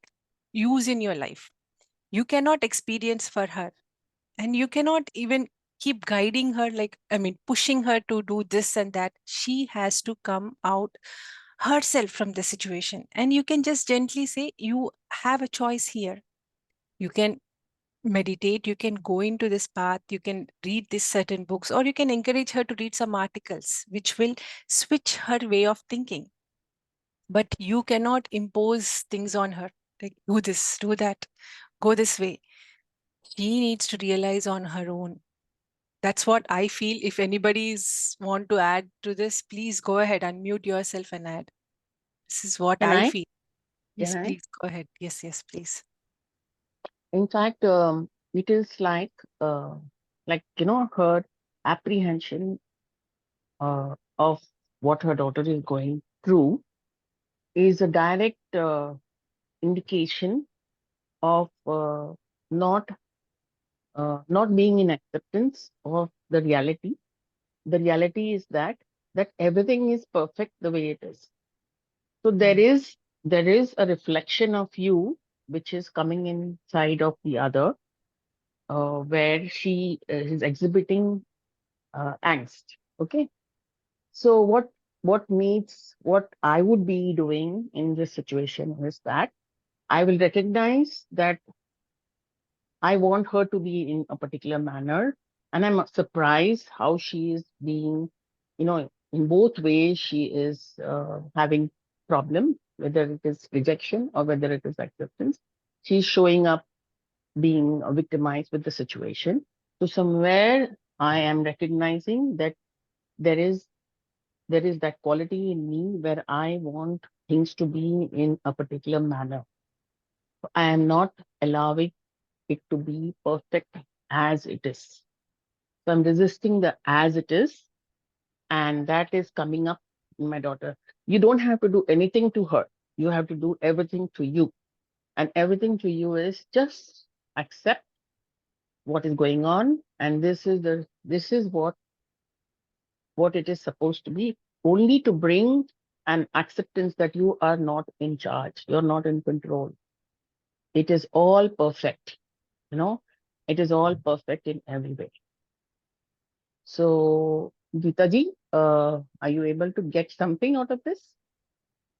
use in your life. You cannot experience for her, and you cannot even keep guiding her, like, I mean, pushing her to do this and that. She has to come out herself from the situation. And you can just gently say, you have a choice here. You can meditate, you can go into this path, you can read these certain books, or you can encourage her to read some articles which will switch her way of thinking. But you cannot impose things on her, like, do this, do that, go this way. She needs to realize on her own. That's what I feel. If anybody's want to add to this, please go ahead, unmute yourself and add. This is what Can I I? feel. Yes, Can I? please go ahead. Yes, yes, please. In fact, it is her apprehension of what her daughter is going through is a direct indication of not being in acceptance of the reality. The reality is that everything is perfect the way it is. So there is a reflection of you which is coming inside of the other, where she is exhibiting angst. Okay, so what I would be doing in this situation is that I will recognize that I want her to be in a particular manner, and I'm surprised how she is being, in both ways she is having problem, whether it is rejection or whether it is acceptance. She's showing up being victimized with the situation. So somewhere I am recognizing that there is that quality in me where I want things to be in a particular manner. I am not allowing it to be perfect as it is. So I'm resisting the as it is, and that is coming up in my daughter. You don't have to do anything to her. You have to do everything to you. And everything to you is just accept what is going on, and this is what it is supposed to be, only to bring an acceptance that you are not in charge, you're not in control. It is all perfect, you know, it is all perfect in every way. So, Geetaji, are you able to get something out of this?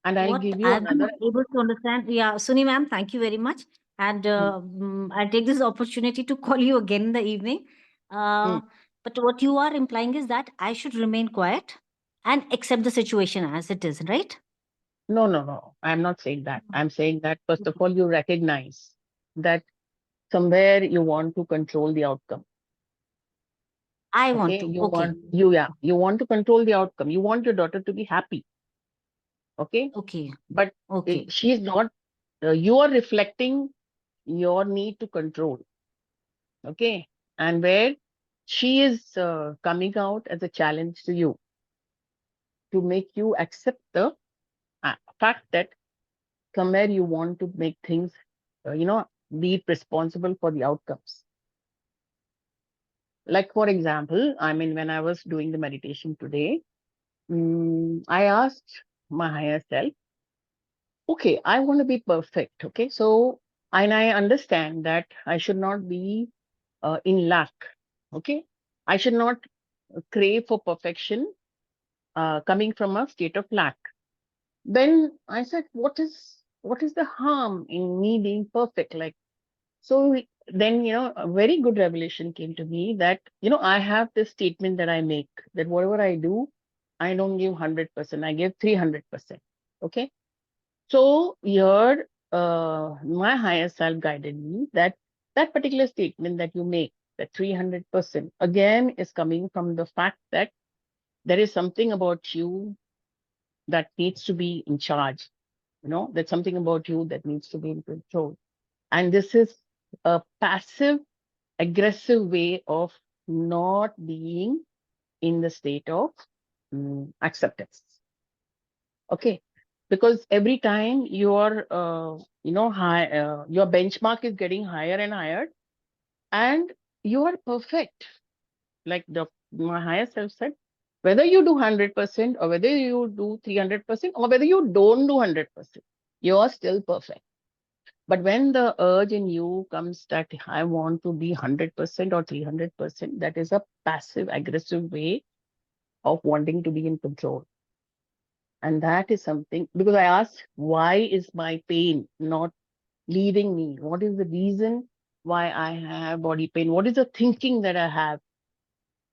And I'll what give you I've been another. able to understand, yeah, Suni ma'am, thank you very much. And Hmm, I'll take this opportunity to call you again in the evening. hmm, But what you are implying is that I should remain quiet and accept the situation as it is, right? No, no, no. I'm not saying that. I'm saying that first of all, you recognize that somewhere you want to control the outcome. I want Okay. to. You Okay. want you want to control the outcome. You want your daughter to be happy. Okay. Okay. But Okay. she is not, you are reflecting your need to control. Okay. And where she is coming out as a challenge to you to make you accept the fact that somewhere you want to make things, be responsible for the outcomes. Like, for example, I mean, when I was doing the meditation today, I asked my higher self, okay, I want to be perfect. Okay. So, and I understand that I should not be in lack. Okay. I should not crave for perfection coming from a state of lack. Then I said, what is the harm in me being perfect? Like, so then, a very good revelation came to me that, I have this statement that I make that whatever I do, I don't give 100%, I give 300%. Okay. So here, my higher self guided me that that particular statement that you make, that 300%, again is coming from the fact that there is something about you that needs to be in charge. There's something about you that needs to be in control. And this is a passive aggressive way of not being in the state of acceptance. Okay. Because every time your your benchmark is getting higher and higher, and you are perfect, like my higher self said, whether you do 100% or whether you do 300% or whether you don't do 100%, you are still perfect. But when the urge in you comes that I want to be 100% or 300%, that is a passive aggressive way of wanting to be in control. And that is something, because I asked, why is my pain not leaving me? What is the reason why I have body pain? What is the thinking that I have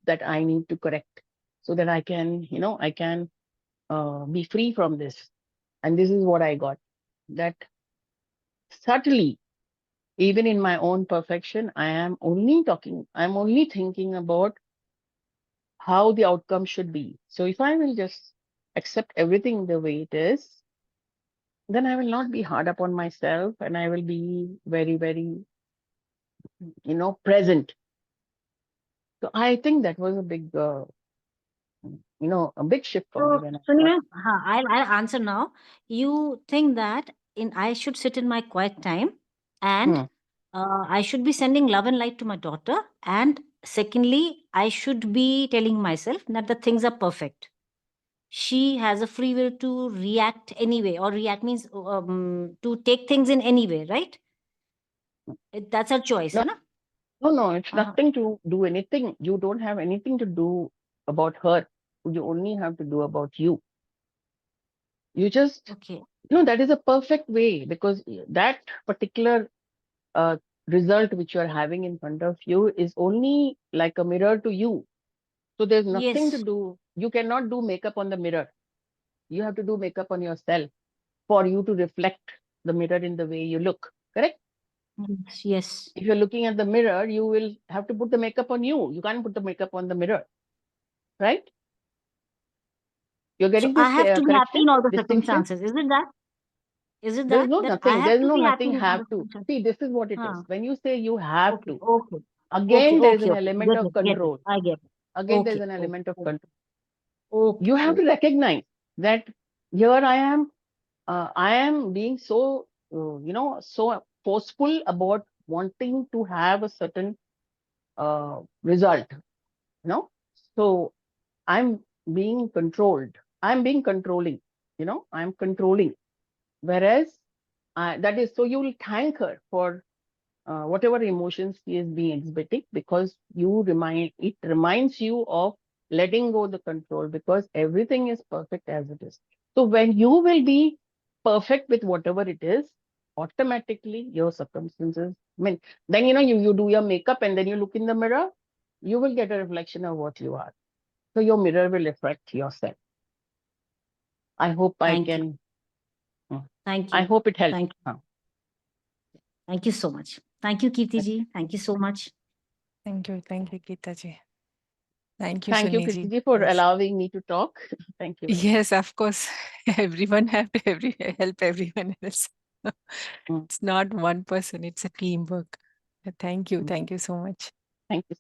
that I need to correct so that I can, be free from this? And this is what I got, that subtly, even in my own perfection, I'm only thinking about how the outcome should be. So if I will just accept everything the way it is, then I will not be hard upon myself and I will be very, very, present. So I think that was a big, a big shift for me So, when I so got. I'll answer now. You think that I should sit in my quiet time, and Hmm. I should be sending love and light to my daughter. And secondly, I should be telling myself that the things are perfect. She has a free will to react anyway, or react means to take things in any way, right? That's her choice, No, है ना? no, it's Uh-huh. nothing to do anything. You don't have anything to do about her. You only have to do about you. You just, Okay. that is a perfect way, because that particular uh, result which you are having in front of you is only like a mirror to you. So there's nothing to Yes. do. You cannot do makeup on the mirror. You have to do makeup on yourself for you to reflect the mirror in the way you look. Correct? Yes. If you're looking at the mirror, you will have to put the makeup on you. You can't put the makeup on the mirror. Right? You're So getting I this have to be happy correction, in all the distinction? circumstances. Is it that? Is it There's that no I nothing. have There's to no be happy nothing in all have the to. circumstances? See, this is what it is. Huh. When you say you have Okay. to, Okay. Okay. again, there is Okay. an Okay. element of Get it. control. I get it. Again, there's Okay. an element of Okay. control. Okay. You have to Okay. recognize that here I am being so, so forceful about wanting to have a certain result, So I'm being controlled. I'm being controlling, I'm controlling. Whereas that is, so you will thank her for whatever emotions she is being exhibiting, because it reminds you of letting go the control, because everything is perfect as it is. So when you will be perfect with whatever it is, automatically your circumstances, I mean, then you do your makeup and then you look in the mirror, you will get a reflection of what you are. So your mirror will reflect yourself. I hope I Thank you. can. Thank you. I hope it helped. Thank you. Thank you so much. Thank you, Keerthi ji. Thank you so much. Thank you, Geeta ji. Thank you, Thank you, Sunny ji. Patriji, for Yes. allowing me to talk. Thank you. very much. Yes, of course. Everyone have to help everyone else. Mm. It's not one person, it's a teamwork. Thank you. Mm. Thank you so much. Thank you.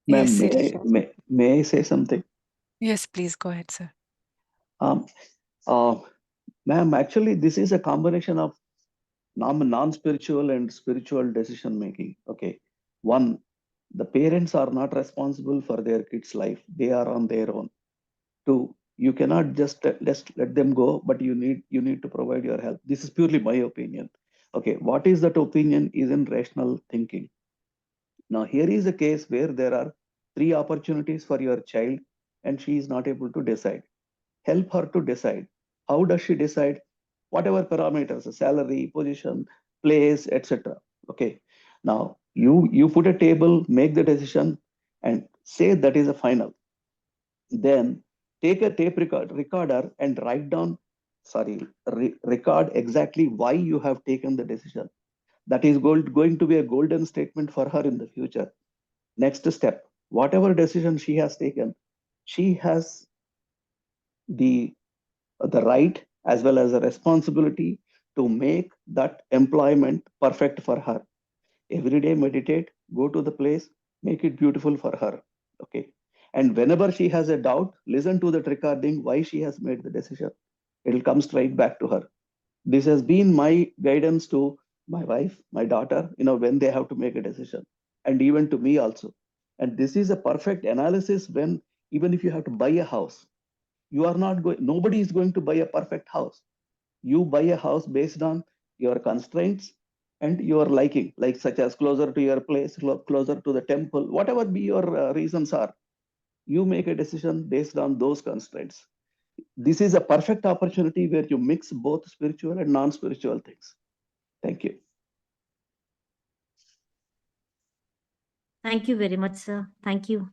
Yes, Ma'am, Sirisha. may I say something? Yes, please go ahead, sir. Um, Ma'am, actually, this is a combination of non-spiritual and spiritual decision making. Okay. One, the parents are not responsible for their kids' life. They are on their own. Two, you cannot just let them go, but you need to provide your help. This is purely my opinion. Okay. What is that opinion is in rational thinking. Now, here is a case where there are 3 opportunities for your child and she is not able to decide. Help her to decide. How does she decide? Whatever parameters, salary, position, place, etc. Okay. Now you put a table, make the decision, and say that is a final. Then take a recorder and write down, record exactly why you have taken the decision. That is going to be a golden statement for her in the future. Next step, whatever decision she has taken, she has the right as well as a responsibility to make that employment perfect for her. Every day meditate, go to the place, make it beautiful for her. Okay. And whenever she has a doubt, listen to that recording why she has made the decision. It'll come straight back to her. This has been my guidance to my wife, my daughter, when they have to make a decision, and even to me also. And this is a perfect analysis when even if you have to buy a house, you are not going, nobody is going to buy a perfect house. You buy a house based on your constraints and your liking, like such as closer to your place, closer to the temple, whatever be your reasons are. You make a decision based on those constraints. This is a perfect opportunity where you mix both spiritual and non-spiritual things. Thank you. Thank you very much, sir. Thank you.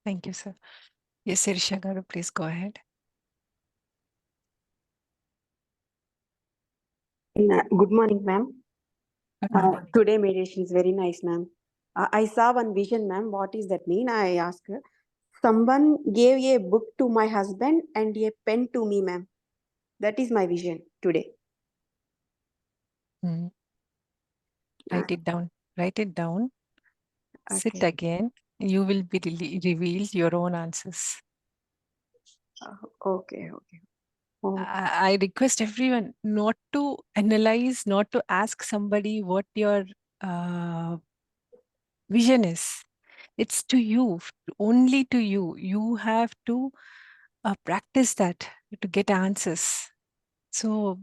Thank you, sir. Yes, Sirisha Garu, please go ahead. Good morning, ma'am. Good morning. Today meditation is very nice, ma'am. I saw one vision, ma'am. What is that mean? I asked her. Someone gave a book to my husband and a pen to me, ma'am. That is my vision today. Mm. Write it down. Write it down. Sit Okay. again. You will be revealed your own answers. Okay. Oh, I request everyone not to analyze, not to ask somebody what your vision is. It's to you, only to you. You have to practice that to get answers. So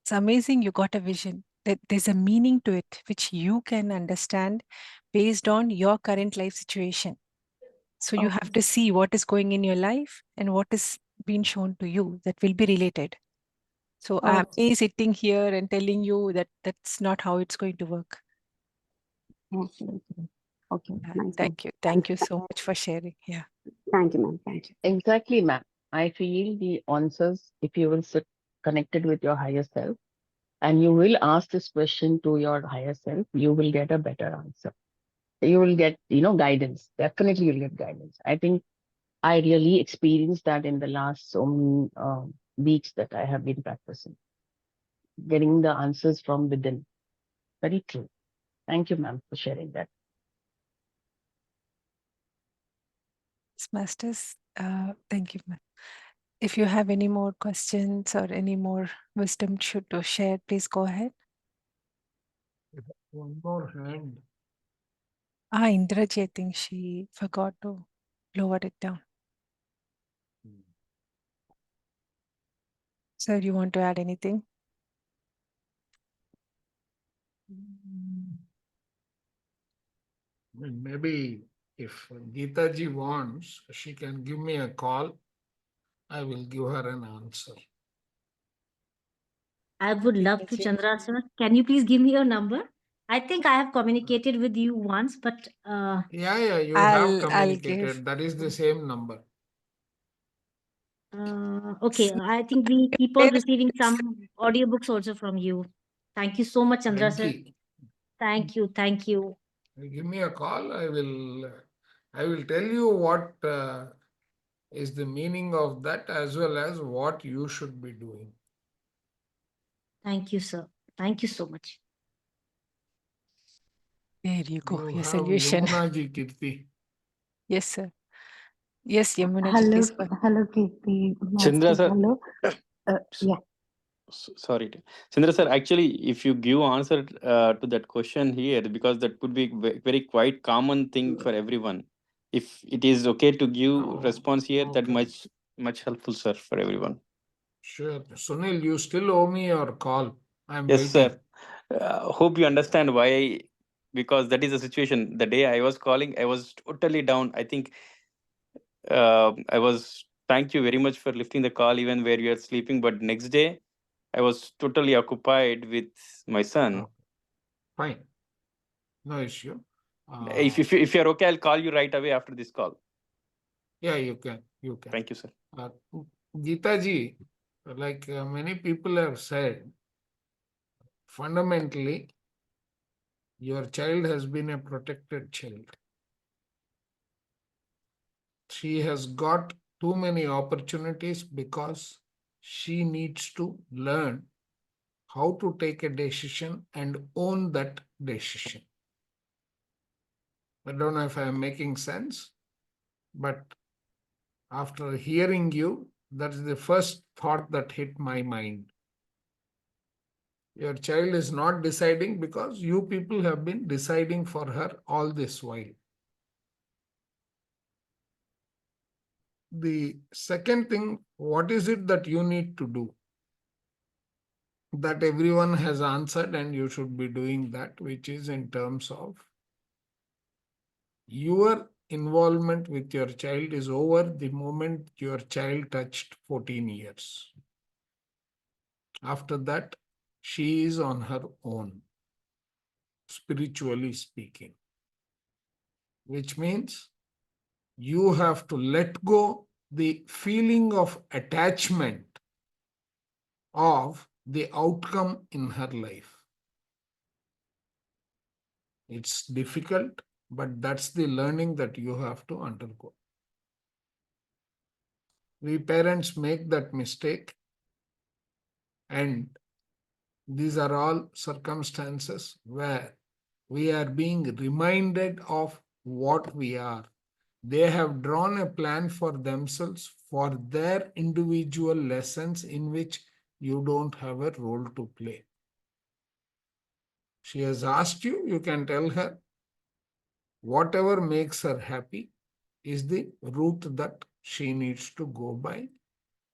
it's amazing you got a vision. That there's a meaning to it, which you can understand based on your current life situation. So you have to see what is going in your life and what is being shown to you that will be related. So I'm sitting here and telling you that that's not how it's going to work. okay. Nice. Thank you. Thank you so much for sharing. Yeah. Thank you, ma'am. Thank you. Exactly, ma'am. I feel the answers, if you will sit connected with your higher self and you will ask this question to your higher self, you will get a better answer. You will get, guidance. Definitely you'll get guidance. I think I really experienced that in the last so many weeks that I have been practicing. Getting the answers from within. Very true. Thank you, ma'am, for sharing that. Masters, thank you, ma'am. If you have any more questions or any more wisdom to share, please go ahead. One more hand. Indraji, I think she forgot to lower it down. Sir, you want to add anything? Maybe if Geeta ji wants, she can give me a call. I will give her an answer. I would love to, Chandrasana. Can you please give me your number? I think I have communicated with you once, but Yeah, you I'll have give. communicated. That is the same number. okay. I think we keep on receiving some audiobooks also from you. Thank you so much, Chandra sir. Venki, Thank you. Thank you. give me a call. I will tell you what is the meaning of that, as well as what you should be doing. Thank you, sir. Thank you so much. There you go. You Your have solution. Yamuna ji, Keerthi. Yes, sir. Yes, Yamuna ji, Hello, please go. hello, Keerthi, Chandra Master. sir, Hello. Yeah. sorry. Chandra sir, actually, if you give answer to that question here, because that could be very quite common thing for everyone. If it is okay to give Oh, response here, that okay. much helpful, sir, for everyone. Sure. Sunil, you still owe me your call. I'm Yes, waiting. sir. Hope you understand why, because that is the situation. The day I was calling, I was totally down. I think I was. Thank you very much for lifting the call, even where you are sleeping. But next day, I was totally occupied with my son. Okay. Fine. No issue. If you're okay, I'll call you right away after this call. Yeah, you can. You can. Thank you, sir. Geeta ji, like many people have said, fundamentally, your child has been a protected child. She has got too many opportunities because she needs to learn how to take a decision and own that decision. I don't know if I am making sense, but after hearing you, that's the first thought that hit my mind. Your child is not deciding because you people have been deciding for her all this while. The second thing, what is it that you need to do? That everyone has answered, and you should be doing that, which is in terms of your involvement with your child is over the moment your child touched 14 years. After that, she is on her own, spiritually speaking, which means you have to let go the feeling of attachment of the outcome in her life. It's difficult, but that's the learning that you have to undergo. We parents make that mistake, and these are all circumstances where we are being reminded of what we are. They have drawn a plan for themselves for their individual lessons in which you don't have a role to play. She has asked you, you can tell her whatever makes her happy is the route that she needs to go by.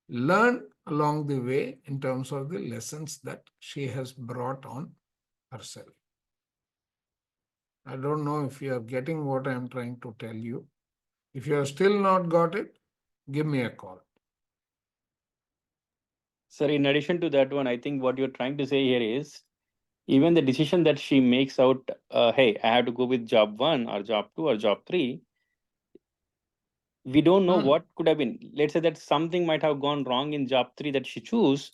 Learn along the way in terms of the lessons that she has brought on herself. I don't know if you are getting what I am trying to tell you. If you have still not got it, give me a call. Sir, in addition to that one, I think what you're trying to say here is even the decision that she makes out, hey, I have to go with job 1 or job 2 or job 3, we don't know what could have been. Let's say that something might have gone wrong in job 3 that she chose,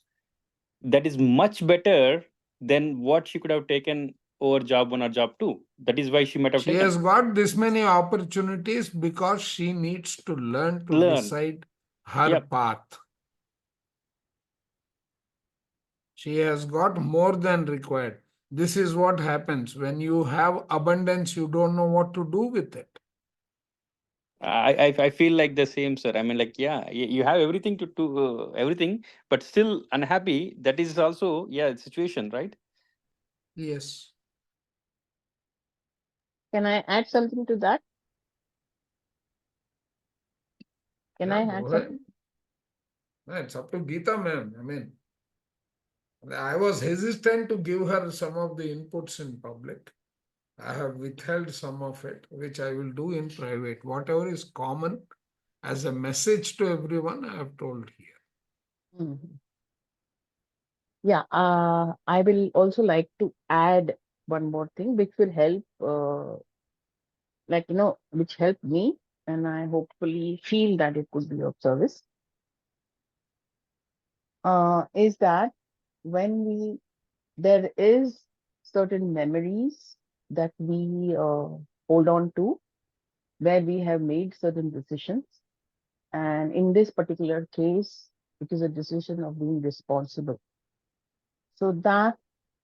that is much better than what she could have taken over job 1 or job 2. That is why she might have She taken. has got this many opportunities because she needs to learn to decide her path. She has got more than required. This is what happens when you have abundance, you don't know what to do with it. I feel like the same, sir. I mean, like, yeah, you have everything to do, everything, but still unhappy. That is also, yeah, situation, right? Yes. Can I add something to that? Can Yeah, I go add ahead. something? It's up to Geeta, ma'am. I mean, I was hesitant to give her some of the inputs in public. I have withheld some of it, which I will do in private. Whatever is common as a message to everyone, I have told here. Mhm. Yeah, I will also like to add one more thing which will help, which helped me, and I hopefully feel that it could be of service, is that when there is certain memories that we hold on to, where we have made certain decisions. And in this particular case, it is a decision of being responsible. So that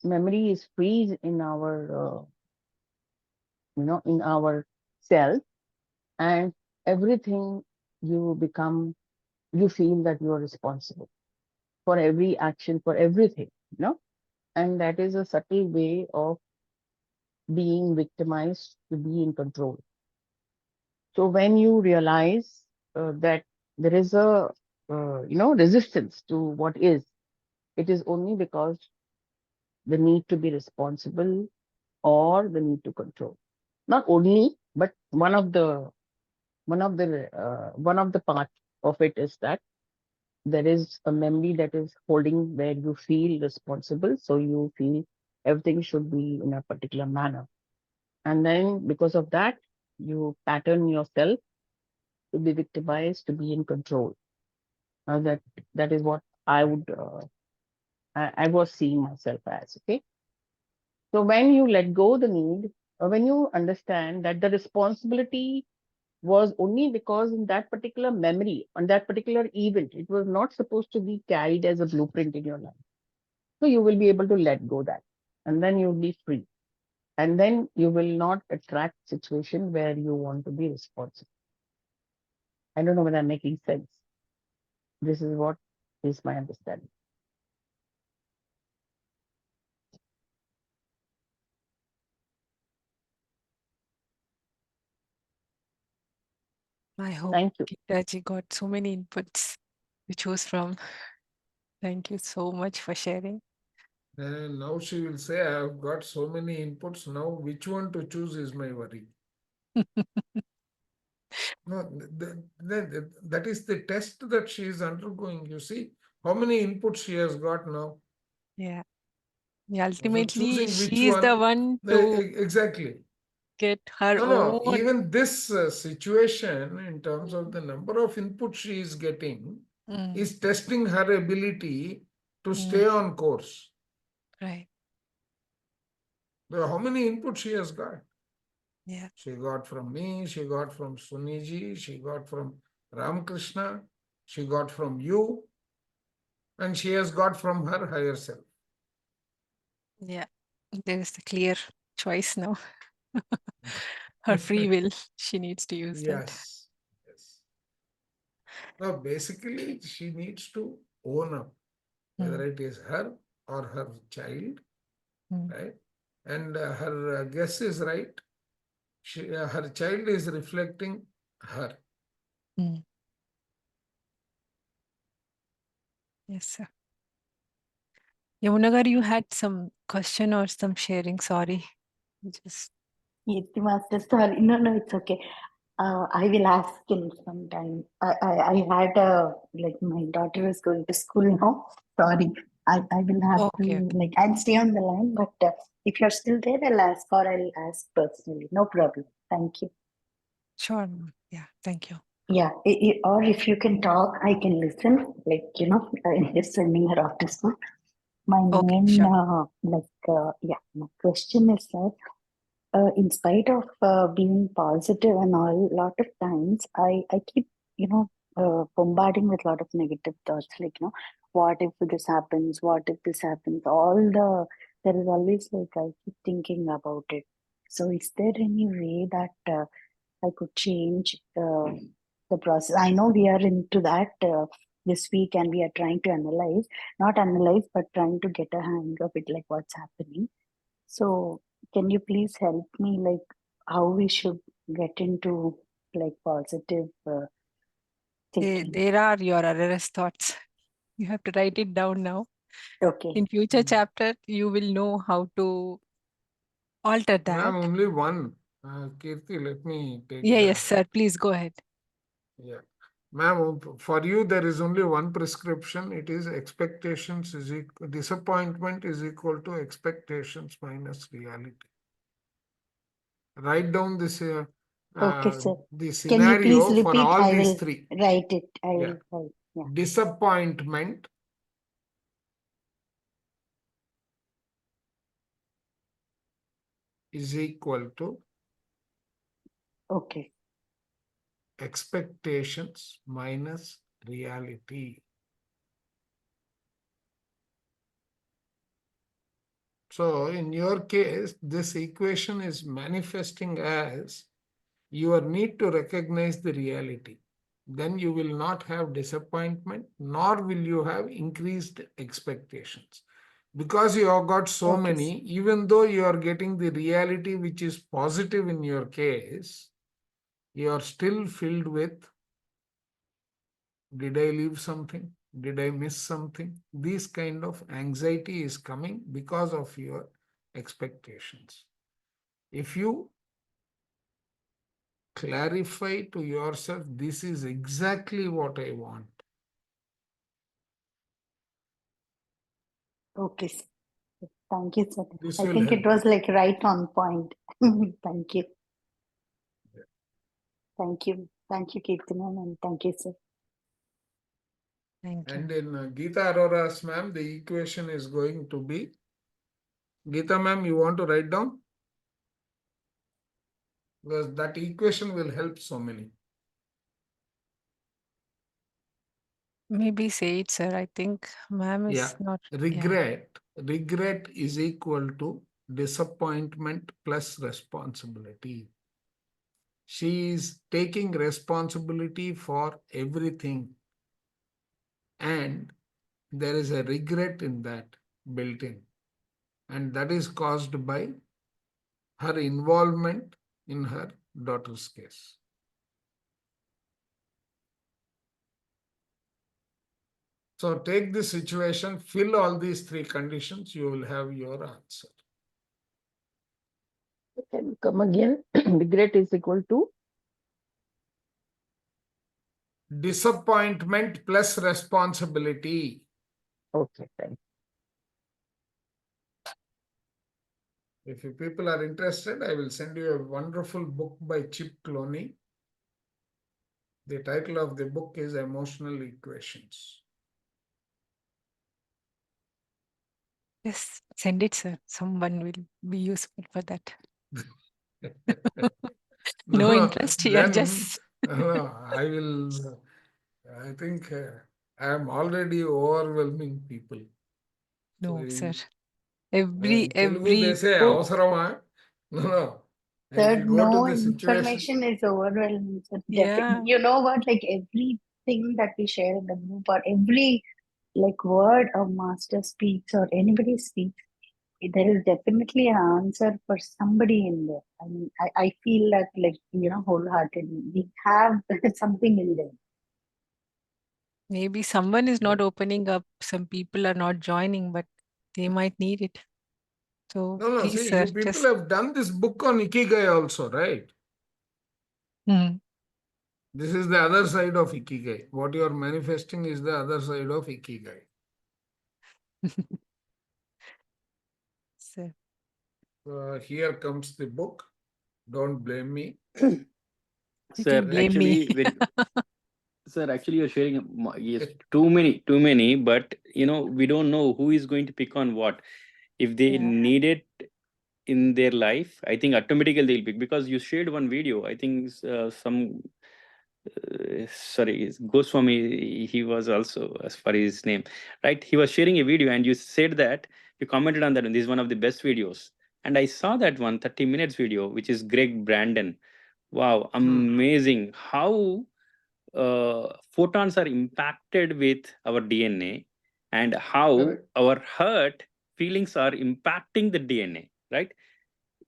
memory is freeze in our, in our self, and everything you become, you feel that you are responsible for every action, for everything, and that is a subtle way of being victimized to be in control. So when you realize that there is a resistance to what is, it is only because the need to be responsible or the need to control. Not only, but one of the part of it is that there is a memory that is holding where you feel responsible, so you feel everything should be in a particular manner, and then because of that you pattern yourself to be victimized, to be in control. That is what I would I was seeing myself as. Okay, so when you let go the need, or when you understand that the responsibility was only because in that particular memory, on that particular event, it was not supposed to be carried as a blueprint in your life. So you will be able to let go that, and then you'll be free. And then you will not attract situation where you want to be responsible. I don't know whether I'm making sense. This is what is my understanding. I hope Thank you. Keerthi got so many inputs to choose from. Thank you so much for sharing. And now she will say, I have got so many inputs. Now, which one to choose is my worry. No, that is the test that she is undergoing. You see how many inputs she has got now. Yeah. So Ultimately, choosing which she is the one to exactly get her no, own. even this situation in terms of the number of inputs she is getting is testing her ability to stay on course. Right. How many inputs she has got? Yeah. She got from me, she got from Suniji, she got from Ramakrishna, she got from you, and she has got from her higher self. Yeah. There is a clear choice now. Her free will. She needs to use that. Yes. Now, basically, she needs to own up, whether it is her or her child, right? And her guess is right. Her child is reflecting her. Yes, sir. Yamunagar, you had some question or some sharing. Sorry. Just Keerthi Master, sorry. No, it's okay. I will ask in some time. I had like my daughter is going to school now. Sorry. I will have to like I'll stay on the line, but if you're still there, I'll ask or I'll ask personally. No problem. Thank you. Sure. Yeah. Thank you. Yeah. Or if you can talk, I can listen. Like I'm just sending her off to school. My main my question is that in spite of being positive and all, a lot of times I keep, bombarding with a lot of negative thoughts, like, what if this happens? What if this happens? There is always like, I keep thinking about it. So is there any way that I could change the process? I know we are into that this week and we are trying to not analyze, but trying to get a hang of it, like what's happening. So can you please help me, like how we should get into like positive thinking? There are your RRS thoughts. You have to write it down now. Okay. In future chapter, you will know how to alter that. Ma'am, only one. Keerthi, let me take Yes, sir. Please go ahead. Yeah. Ma'am, for you, there is only one prescription. It is expectations is equal, disappointment is equal to expectations minus reality. Write down this Okay, sir. the Can you please scenario for repeat? all I these will three. write it. I Yeah. will write. Yeah. Disappointment is equal to Okay. expectations minus reality. So in your case, this equation is manifesting as your need to recognize the reality. Then you will not have disappointment, nor will you have increased expectations. Because you have got so Okay, many, even though you are getting the reality which is positive in your case, you are still filled with, did I leave something? Did I miss something? This kind of anxiety is coming because of your expectations. If you clarify to yourself, this is exactly what I want. Okay, sir. Thank you, sir. This I will think help it was you. like right on point. Thank you. Thank you. Thank you, Keerthi ma'am, and thank you, sir. Thank you. And in Geeta Arora's ma'am, the equation is going to be, Geeta ma'am, you want to write down? Because that equation will help so many. Maybe say it, sir. I think ma'am is Yeah. not. Regret is equal to disappointment plus responsibility. She is taking responsibility for everything. And there is a regret in that built in. And that is caused by her involvement in her daughter's case. So take the situation, fill all these three conditions, you will have your answer. Can you come again? Regret is equal to Disappointment plus responsibility. okay, thank If you people are interested, I will send you a wonderful book by Chip Cloney. The title of the book is Emotional Equations. Yes, send it, sir. Someone will be useful for that. No interest here, then just I will. I think I am already overwhelming people. no, So sir. in Telugu they Every say Oh, avasarama. No. If sir, you go to no the situation, information is overwhelming, sir. yeah, You know what? Like everything that we share in the group or every like word a master speaks or anybody speaks, there is definitely an answer for somebody in there. I mean, I feel that like, wholeheartedly. We have something in there. maybe someone is not opening up. Some people are not joining, but they might need it. So no, please, see, sir, you people just have done this book on Ikigai also, right? Hmm. This is the other side of Ikigai. What you are manifesting is the other side of Ikigai. Sir. Here comes the book. Don't blame me. You can Sir, blame me. actually, sir, actually, you're sharing yes, too many, but we don't know who is going to pick on what. If they Yeah. need it in their life, I think automatically they'll pick, because you shared one video. I think some sorry, Goswami, he was also, as far as his name, right? He was sharing a video, and you said that you commented on that, and this is one of the best videos. And I saw that one 30 minutes video, which is Greg Brandon. Wow, amazing how photons are impacted with our DNA, and how Correct. our hurt feelings are impacting the DNA, right?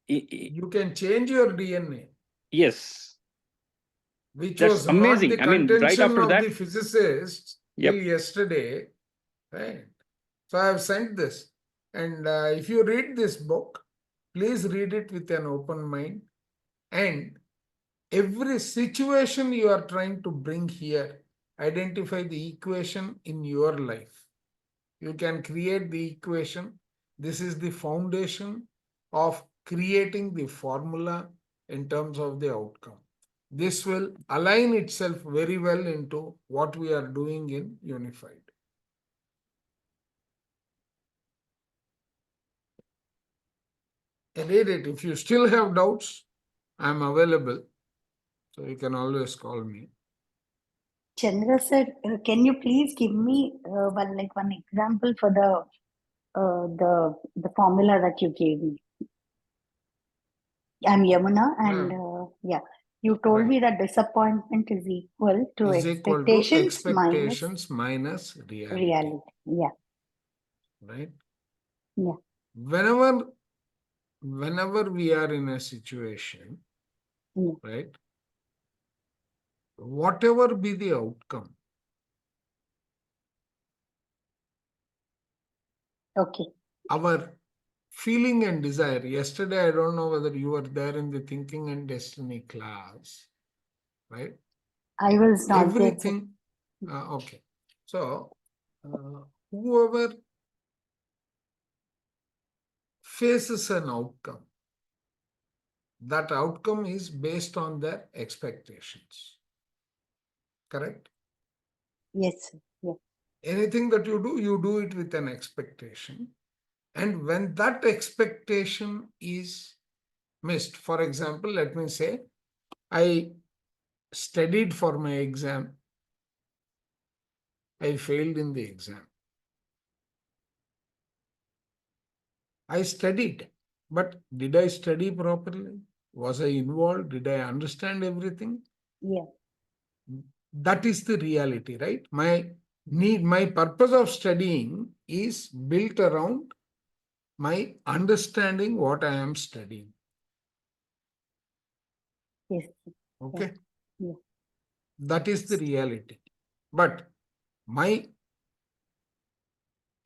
You can change your DNA, Yes, which that's was not the amazing. I mean, right contention after of that, the physicists till yep. yesterday, right? So I have sent this. And if you read this book, please read it with an open mind. And every situation you are trying to bring here, identify the equation in your life. You can create the equation. This is the foundation of creating the formula in terms of the outcome. This will align itself very well into what we are doing in Unified. And read it. If you still have doubts, I'm available. So you can always call me. Chandra sir, can you please give me one example for the formula that you gave me? I'm Yamuna, and you told me that disappointment is equal to expectations minus reality. reality. Yeah. Right? Yeah. Whenever we are in a situation, right? Whatever be the outcome. Okay. Our feeling and desire. Yesterday, I don't know whether you were there in the Thinking and Destiny class, right? I was not everything. Okay. So, whoever faces an outcome, that outcome is based on their expectations. Correct? Yes. Yes. Anything that you do it with an expectation. And when that expectation is missed, for example, let me say, I studied for my exam. I failed in the exam. I studied, but did I study properly? Was I involved? Did I understand everything? Yeah. That is the reality, right? My purpose of studying is built around my understanding what I am studying. Yes. Okay? Yeah. That is the reality. But my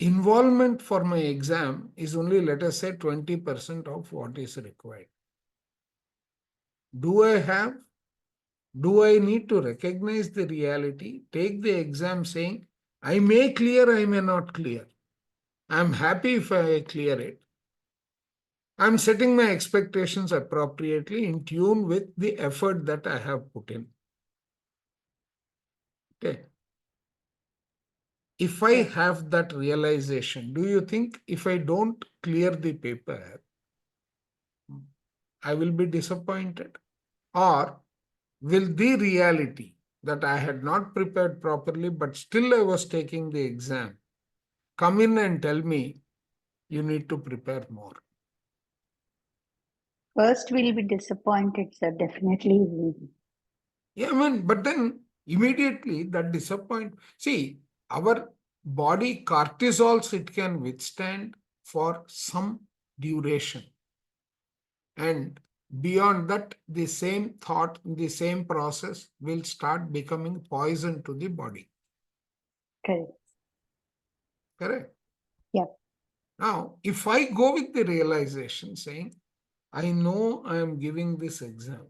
involvement for my exam is only, let us say, 20% of what is required. Do I need to recognize the reality, take the exam saying, I may clear, I may not clear. I'm happy if I clear it. I'm setting my expectations appropriately in tune with the effort that I have put in. Okay. If I have that realization, do you think if I don't clear the paper, I will be disappointed? Or will the reality that I had not prepared properly, but still I was taking the exam, come in and tell me, you need to prepare more? First, we'll be disappointed, sir. Definitely. Yeah, I mean, but then immediately that disappointment. See, our body cortisols, it can withstand for some duration. And beyond that, the same thought, the same process will start becoming poison to the body. Correct. Correct? Yeah. Now, if I go with the realization saying, I know I am giving this exam.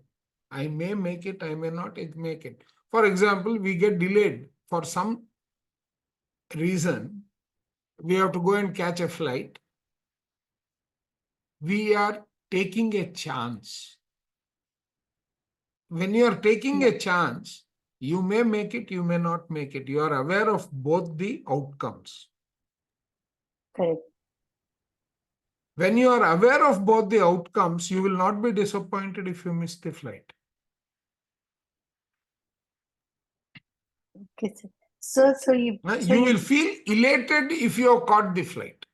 I may make it, I may not make it. For example, we get delayed for some reason. We have to go and catch a flight. We are taking a chance. When you are taking a chance, you may make it, you may not make it. You are aware of both the outcomes. Correct. When you are aware of both the outcomes, you will not be disappointed if you miss the flight. Okay, sir. So you will feel elated if you have caught the flight.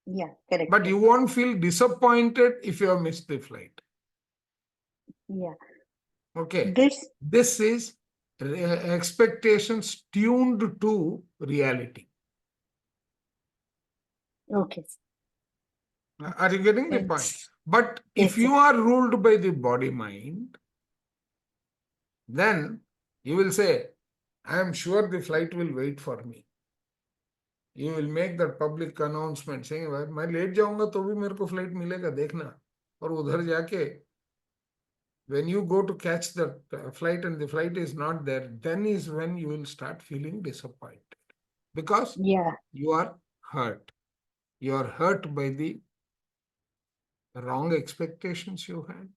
Yeah, correct. But you won't feel disappointed if you have missed the flight. Yeah. Okay. This is expectations tuned to reality. Okay. Are you getting the point? But if you are ruled by the body mind, then you will say, I am sure the flight will wait for me. You will make that public announcement saying, मैं late जाऊंगा तो भी मेरे को flight मिलेगा देखना. और उधर जाके When you go to catch the flight and the flight is not there, then is when you will start feeling disappointed. Because Yeah. you are hurt. You are hurt by the wrong expectations you had.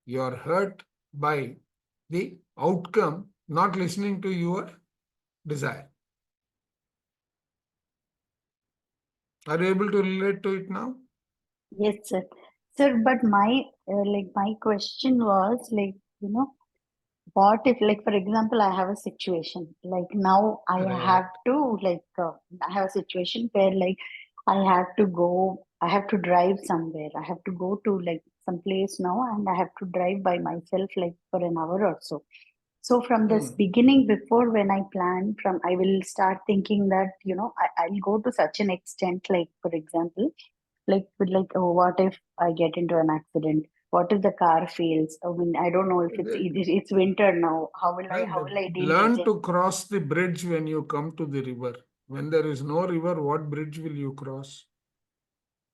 You are hurt by the outcome not listening to your desire. Are you able to relate to it now? Yes, sir. Sir, but my my question was what if, like, for example, I have a situation like now I have Correct. to I have a situation where like I have to go, I have to drive somewhere, I have to go to like some place now, and I have to drive by myself like for an hour or so. So from this beginning, before when I plan from, I will start thinking that I'll go to such an extent, like for example, oh, what if I get into an accident? What if the car fails? I mean, I don't know if it's winter now. How will I deal with Learn it? to cross the bridge when you come to the river. When there is no river, what bridge will you cross?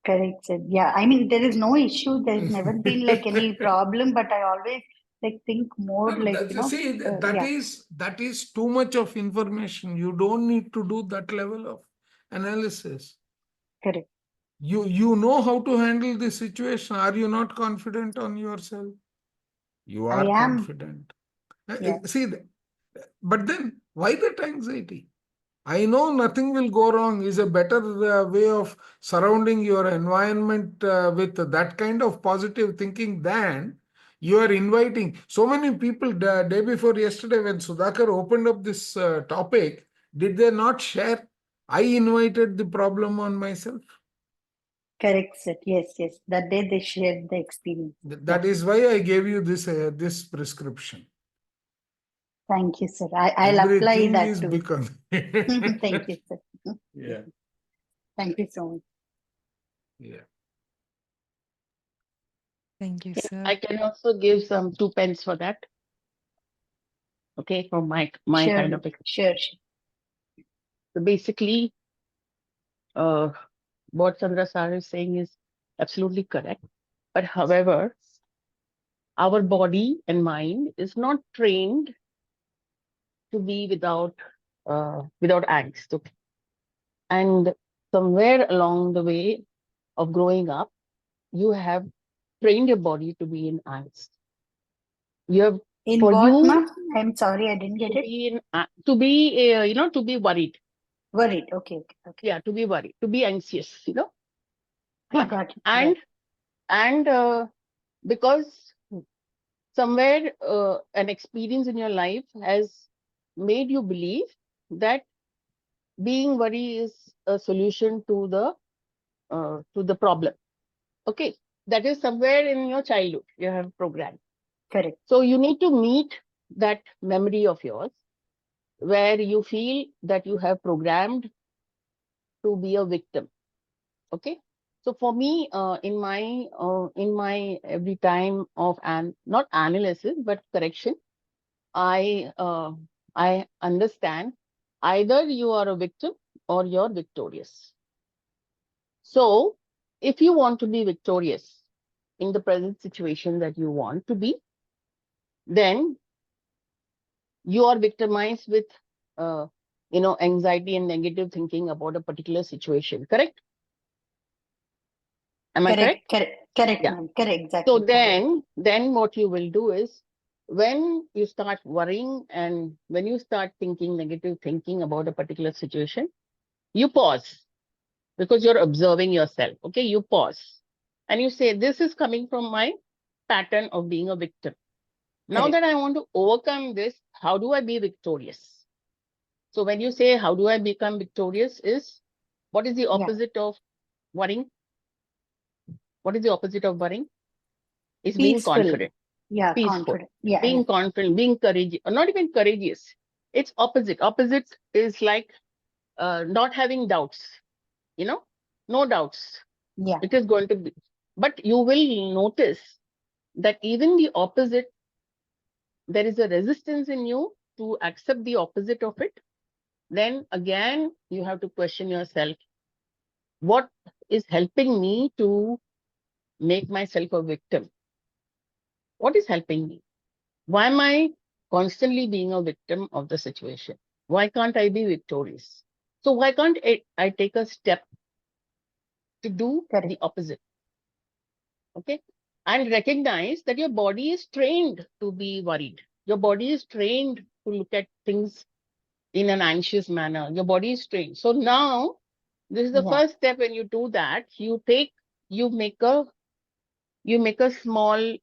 Correct, sir. Yeah, I mean, there is no issue. There's never been like any problem, but I always like think more like, See, that is too much of information. You don't need to do that level of analysis. Correct. You know how to handle the situation. Are you not confident on yourself? You I are am. confident. Yeah. See, but then why that anxiety? I know nothing will go wrong is a better way of surrounding your environment with that kind of positive thinking than you are inviting. So many people the day before yesterday when Sudhakar opened up this topic, did they not share? I invited the problem on myself. Correct, sir. Yes, yes. That day they shared the experience. That is why I gave you this prescription. Thank you, sir. I'll apply Everything that is too. becoming. Thank you, sir. Yeah. Thank you so much. Yeah. Thank you, Yeah, sir. I can also give some 2 pence for that. Okay, from my Sure, kind of sure. So basically, what Chandra sir is saying is absolutely correct. But however, our body and mind is not trained to be without angst. Okay? And somewhere along the way of growing up, you have trained your body to be in angst. You have In what, ma'am? I'm sorry, I didn't get it. To be worried. Worried. Okay. Yeah, to be worried, to be anxious. Got it. And because somewhere an experience in your life has made you believe that being worried is a solution to the problem. Okay, that is somewhere in your childhood you have programmed. Correct. So you need to meet that memory of yours where you feel that you have programmed to be a victim. Okay, so for me, in my every time of not analysis but correction, I understand either you are a victim or you're victorious. So if you want to be victorious in the present situation that you want to be, then you are victimized with anxiety and negative thinking about a particular situation. Correct? Am I correct? Correct, Yeah. ma'am. Correct, exactly. So then what you will do is, when you start worrying and when you start thinking negative thinking about a particular situation, you pause because you're observing yourself. Okay, you pause and you say, this is coming from my pattern of being a victim. Now that I want to overcome this, how do I be victorious? So when you say, how do I become victorious, is what is the opposite of worrying? What is the opposite of worrying? Is being confident. Yeah, peaceful, confident. Yeah, being confident, being courageous, or not even courageous. It's opposite. Opposite is like not having doubts. No doubts. Yeah. It is going to be. But you will notice that even the opposite, there is a resistance in you to accept the opposite of it. Then again, you have to question yourself, what is helping me to make myself a victim? What is helping me? Why am I constantly being a victim of the situation? Why can't I be victorious? So why can't I take a step to do the opposite? Okay. And recognize that your body is trained to be worried. Your body is trained to look at things in an anxious manner. Your body is trained. So now this is the first step. When you do that, you make a small,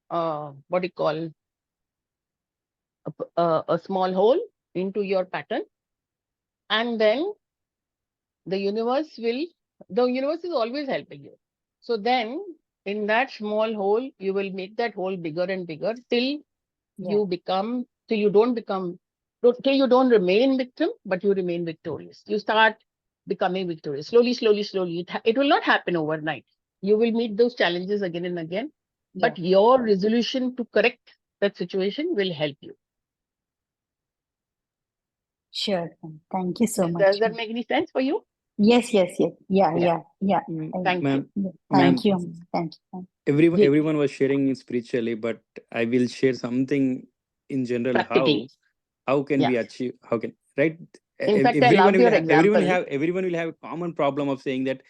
what do you call, a small hole into your pattern, and then the universe is always helping you. So then in that small hole, you will make that hole bigger and bigger till you don't remain victim, but you remain victorious. You start becoming victorious slowly, slowly, slowly. It will not happen overnight. You will meet those challenges again and again, but your resolution to correct that situation will help you. Sure. Thank you so much. Does that make any sense for you? Yes. Yeah. Ma'am, Thank you. Thank you. Everyone was sharing spiritually, but I will share something in general. Practically. How can we achieve? How can, right? In fact, I loved your example. Everyone will have a common problem of saying that,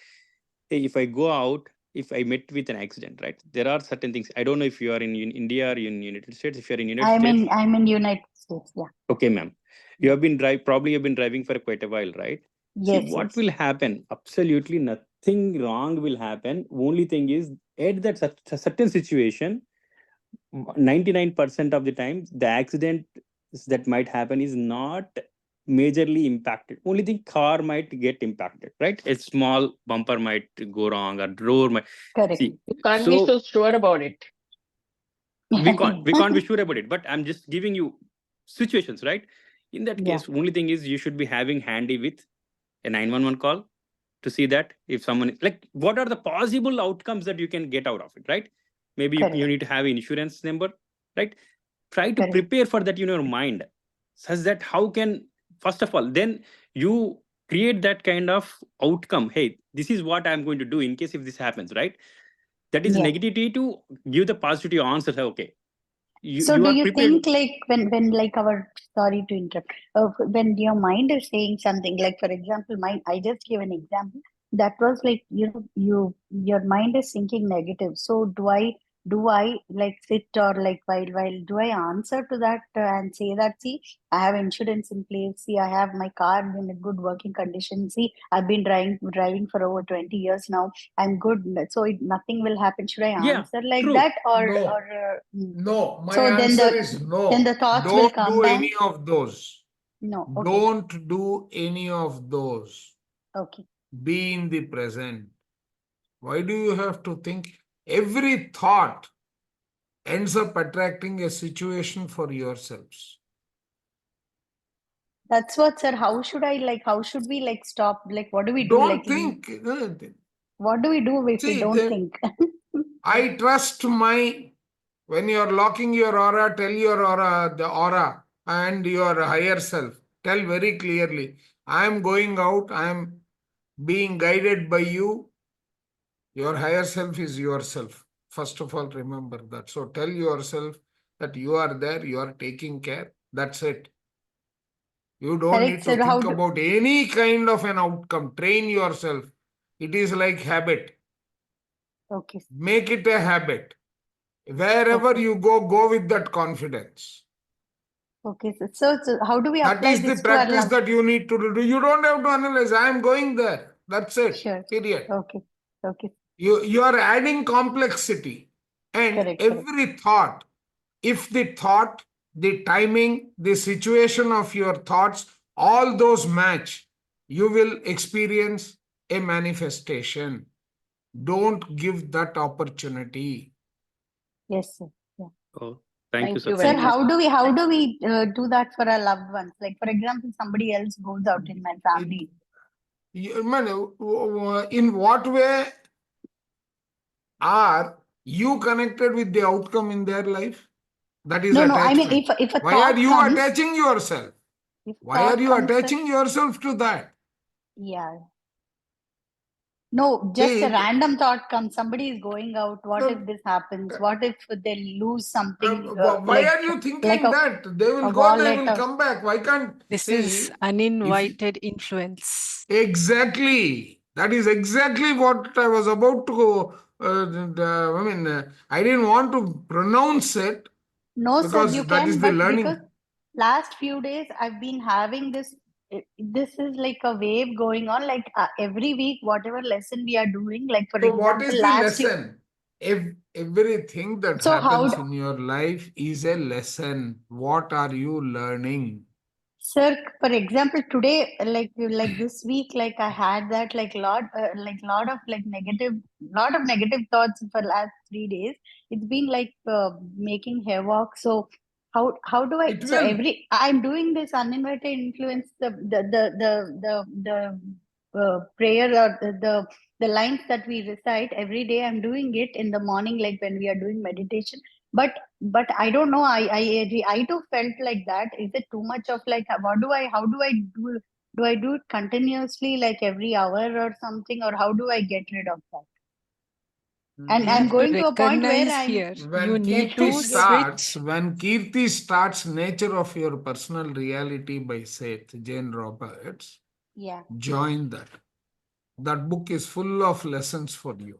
hey, if I go out, if I met with an accident, right? There are certain things. I don't know if you are in India or in United States. If you are in United States, I'm in United States. Yeah. Okay, ma'am. You have been probably you've been driving for quite a while, right? Yes. See, what will happen? Absolutely nothing wrong will happen. Only thing is, at that certain situation, 99% of the time, the accident that might happen is not majorly impacted. Only the car might get impacted, right? A small bumper might go wrong, or door might. Correct. See, you can't be so sure about it. We can't be sure about it. But I'm just giving you situations, right? In that case, only thing is you should be having handy with a 911 call to see that if someone, like, what are the possible outcomes that you can get out of it, right? Maybe you need to have an insurance number, right? Try to prepare for that in your mind, such that how can, first of all, then you create that kind of outcome. Hey, this is what I'm going to do in case if this happens, right? That is negativity to give the positive answer. Okay. So do you think, like, when like our, sorry to interrupt, when your mind is saying something, like for example, I just give an example that was like, your mind is thinking negative. So do I like sit, or like while do I answer to that and say that, see, I have insurance in place, see, I have my car in a good working condition, see, I've been driving for over 20 years now, I'm good, so nothing will happen. Should I answer like that, or no, my so answer is no. Then the thoughts will Don't come do down? any of those. No. Okay. Don't do any of those. Okay. Be in the present. Why do you have to think? Every thought ends up attracting a situation for yourselves. That's what, sir. How should we like stop? Like, what do we do? Don't think. What do we do if we don't think? I trust when you're locking your aura, tell your aura, the aura and your higher self. Tell very clearly, I am going out, I am being guided by you. Your higher self is yourself. First of all, remember that. So tell yourself that you are there, you are taking care. That's it. You don't need to think about any kind of an outcome. Train yourself. It is like habit. Okay. Make it a habit. Wherever you go with that confidence. Okay. So how do we apply this? That is the practice that you need to do. You don't have to analyze. I am going there. That's it. Sure. Period. Okay. You are adding complexity. And every thought, if the thought, the timing, the situation of your thoughts, all those match, you will experience a manifestation. Don't give that opportunity. Yes, sir. Yeah. Oh, thank you, sir. Sir, how do we do that for our loved ones? Like, for example, somebody else goes out in my family. In what way are you connected with the outcome in their life? That is attachment. I mean, if a why are you attaching yourself? Why are you attaching yourself to that? Yeah. No, just See, a random thought comes. Somebody is going out. What if the- this happens? What if they lose something why are you thinking a, that? They will a go, they wallet will or come back. Why can't This is see? uninvited influence. Exactly. That is exactly what I was about to go. I didn't want to pronounce it No, sir, you because that is can, the but because learning. last few days I've been having this. This is like a wave going on. Like every week, whatever lesson we are doing, like for So, what is example, the last week. lesson? If everything that So happens how, in your life is a lesson, what are you learning? sir, for example, today, like this week, like I had that lot of negative thoughts for last 3 days. It's been like making havoc. So how do I? It So will. I'm doing this uninvited influence, the prayer or the lines that we recite every day. I'm doing it in the morning, like when we are doing meditation. But I don't know. I too felt like that. Is it too much of like how do I do it continuously, like every hour or something, or how do I get rid of that? And You I'm have to going to a point where recognize I'm here. You When need Keerthi to starts, switch. Nature of Your Personal Reality by Seth Jane Roberts, yeah, join that. That book is full of lessons for you.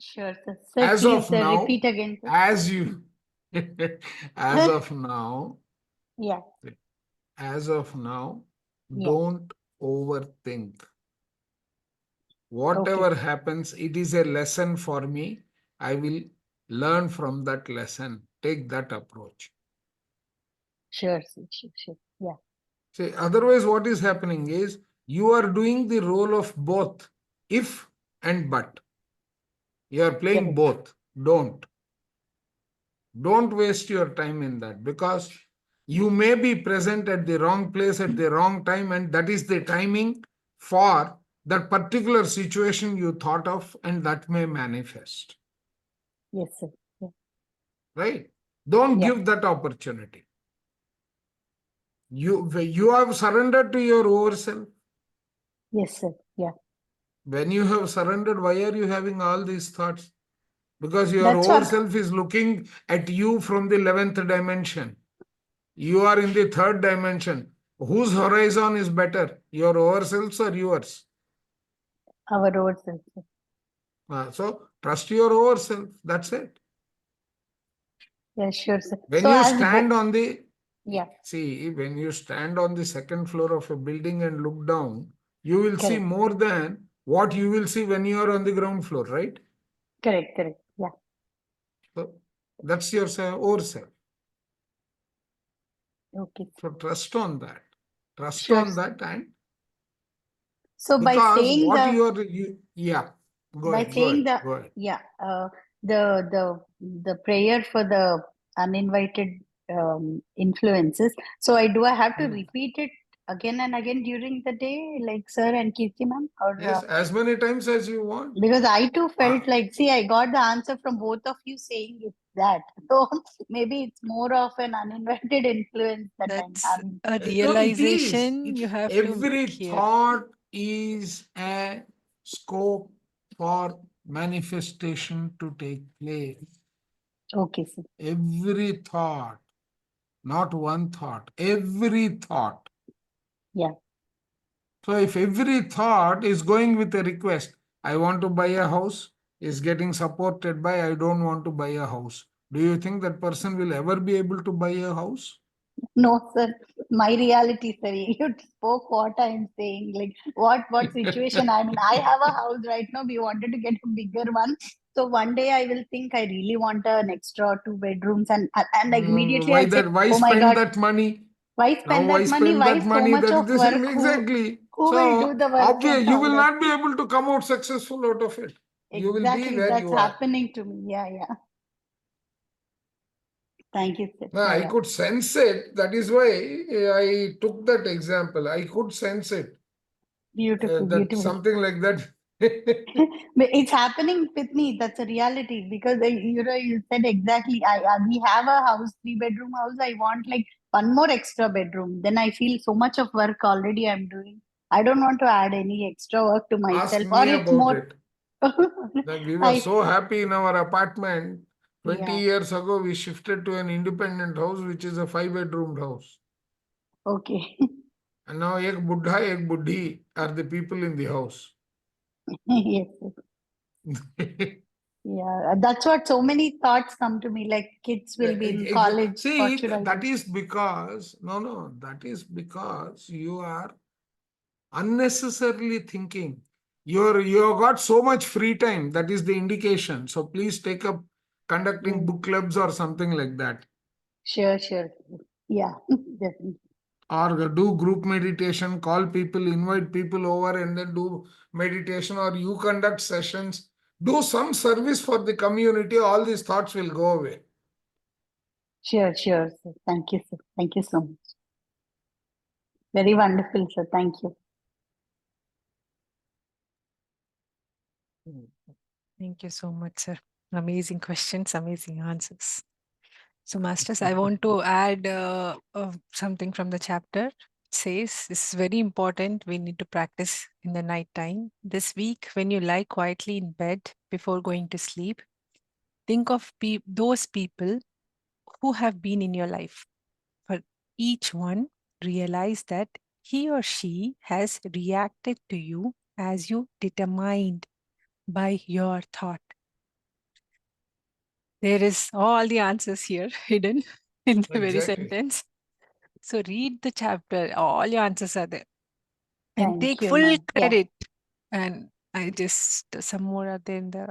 sure, sir. Sir, As please of now, repeat again, sir. as you, as of now, Yeah, as of now, yeah. don't overthink. Whatever happens, it is a lesson for me. I will learn from that lesson. Take that approach. Sure, sir. Sure. Yeah, See, otherwise, what is happening is you are doing the role of both if and but. You are playing both. Don't waste your time in that, because you may be present at the wrong place at the wrong time, and that is the timing for that particular situation you thought of, and that may manifest. yes, sir. Yeah. Right? Don't Yeah. give that opportunity. You have surrendered to your over self. Yes, sir. Yeah. When you have surrendered, why are you having all these thoughts? Because your That's over what. self is looking at you from the 11th dimension. You are in the 3rd dimension. Whose horizon is better? Your over selves or yours? Our over self. So trust your over self. That's it. Yeah, sure, sir. When So you as stand on the yeah, when you stand on the 2nd floor of a building and look down, you will see correct. more than what you will see when you are on the ground floor, right? Correct. Yeah. So that's your over self. Okay. So trust on that. Trust Sure, on sir. that, and So by because saying what the you are, yeah, go by ahead, go saying ahead, the go ahead. yeah the prayer for the uninvited influences. So I have to repeat it again and again during the day, like sir and Keerthi ma'am, or Yes, as many times as you want. because I too felt like, see, I got the answer from both of you saying it that. So maybe it's more of an uninvited influence that I'm That's having. a No, it is. realization you have to Every make here. thought is a scope for manifestation to take place. Okay, sir. Every thought, not one thought, every thought. Yeah. So if every thought is going with a request, I want to buy a house, is getting supported by I don't want to buy a house, do you think that person will ever be able to buy a house? No, sir. My reality, sir. You spoke what I'm saying. Like what situation I'm in. I have a house right now. We wanted to get a bigger one. So one day I will think I really want an extra 2 bedrooms, and like immediately Why I'll say, that? Why oh my spend God, that money? why Now, spend why that money? spend Why that so money? much That is of the same, work? exactly. Who will do So, the work obviously, and you all will that? not be able to come out successful out of it. You will be Exactly, where that's you are. happening to me. Yeah. Thank you, sir. Now, I could sense it. That is why I took that example. I could sense it. Beautiful. That something like that. But it's happening with me. That's a reality because you said exactly. We have a house, 3 bedroom house. I want like one more extra bedroom. Then I feel so much of work already I'm doing. I don't want to add any extra work to Ask myself, or me it's about more. it. Like we were so happy in our apartment. 20 years ago, we shifted to an independent house, which is a 5-bedroom house. Okay. And now ek buddha, ek buddhi are the people in the house. Yes. Yeah, that's what so many thoughts come to me. Like kids will be in college. See, What should I that do? is because, that is because you are unnecessarily thinking. You have got so much free time. That is the indication. So please take up conducting book clubs or something like that. Sure. Yeah, definitely. Or do group meditation, call people, invite people over and then do meditation, or you conduct sessions. Do some service for the community. All these thoughts will go away. Sure, sir. Thank you, sir. Thank you so much. Very wonderful, sir. Thank you. Thank you so much, sir. Amazing questions, amazing answers. So, Masters, I want to add something from the chapter. It says this is very important. We need to practice in the night time. This week, when you lie quietly in bed before going to sleep, think of those people who have been in your life. For each one, realize that he or she has reacted to you as you determined by your thought. There is all the answers here hidden in the very sentence. So read the chapter, all your answers are there. And Thank take you, full ma'am. credit. And I just, some more are there in the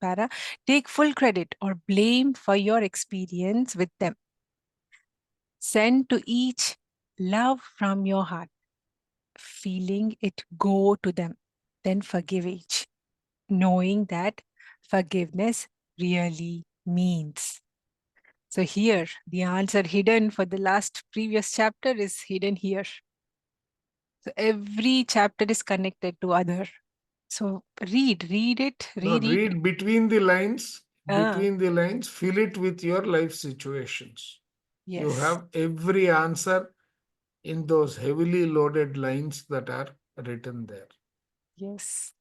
para. Take full credit or blame for your experience with them. Send to each love from your heart, feeling it go to them. Then forgive each, knowing that forgiveness really means. So here, the answer hidden for the last previous chapter is hidden here. So every chapter is connected to other. So read it, Read between the lines, fill it with your life situations. Yes. You have every answer in those heavily loaded lines that are written there. Yes.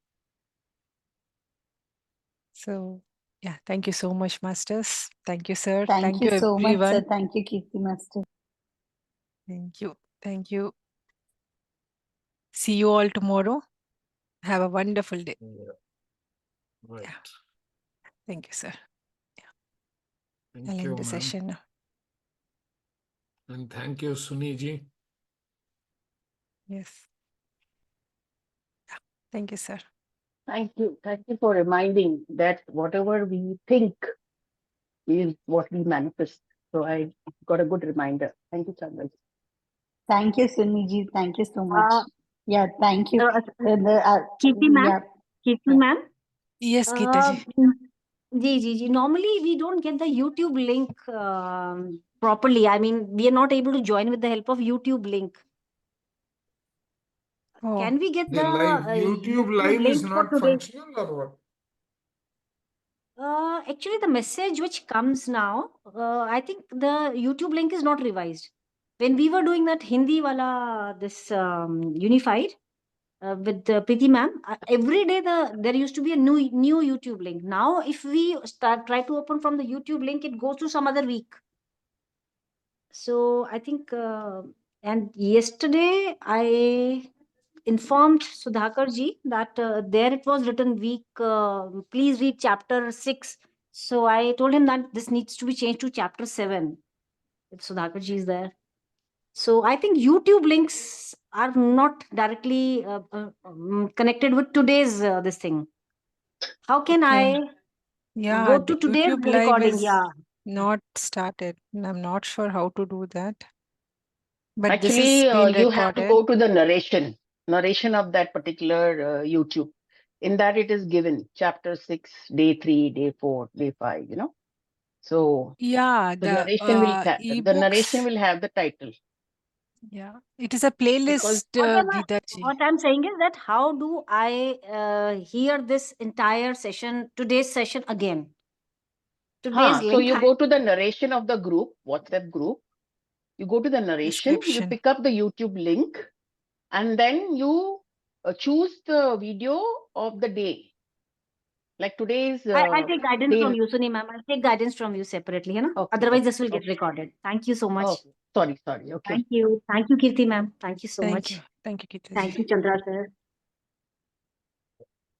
So, yeah, thank you so much, Masters. Thank you, sir. Thank you so everyone. much, sir. Thank you, Keerthi Master. Thank you. Thank you. See you all tomorrow. Have a wonderful day. Yeah. Right. Yeah. Thank you, sir. Thank I'll you, end the ma'am. session now. And thank you, Suniji. Yes. Yeah. Thank you, sir. Thank you. Thank you for reminding that whatever we think is what we manifest. So I got a good reminder. Thank you, Chandra. Thank you, Suniji. Thank you so much. Yeah, thank you. Keerthi ma'am? Keerthi ma'am? Yes, Geeta ji. Ji. Normally, we don't get the YouTube link properly. I mean, we are not able to join with the help of YouTube link. Oh. Can we get The the live YouTube live link is not for today? functional or what? Actually, the message which comes now, I think the YouTube link is not revised. When we were doing that Hindi wala, this unified with Preeti ma'am, every day there used to be a new YouTube link. Now, if we try to open from the YouTube link, it goes to some other week. So I think, and yesterday I informed Sudhakar ji that there it was written week, please read chapter 6. So I told him that this needs to be changed to chapter 7. If Sudhakar ji is there. So I think YouTube links are not directly connected with today's this thing. How can I go to today's YouTube live recording? is not started. I'm not sure how to do that. But Actually, this is being you have to recorded. go to the narration of that particular YouTube. In that it is given chapter 6, day 3, day 4, day 5, you know. So yeah, the narration will have the title. Yeah, it is a playlist, Geeta ji. What I'm saying is that how do I hear this entire session, today's session again? Today's So link. you go to the narration of the group, WhatsApp group. You go to the narration, you pick up the YouTube link, and then you choose the video of the day. Like today's I'll take guidance day. from you, Suni ma'am. I'll take guidance from you separately, you know. Okay, Otherwise, okay, this will get okay. recorded. Thank you so much. Oh, sorry. Okay. Thank you. Thank you, Keerthi ma'am. Thank you so Thank much. you. Thank you, Geeta Thank ji. you, Chandra sir.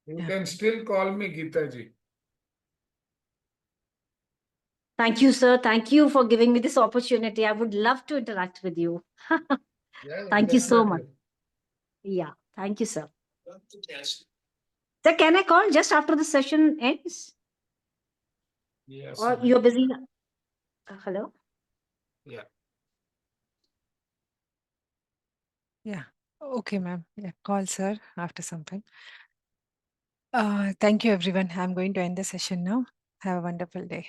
You Yeah. can still call me Geeta ji. Thank you, sir. Thank you for giving me this opportunity. I would love to interact with you. Yeah, Thank you so much. definitely. Yeah. Thank you, sir. Sir, can I call just after the session ends? Yes. Or ma'am. you're busy? Hello? Yeah. Yeah. Okay, ma'am. Yeah, call sir after something. Thank you, everyone. I'm going to end the session now. Have a wonderful day.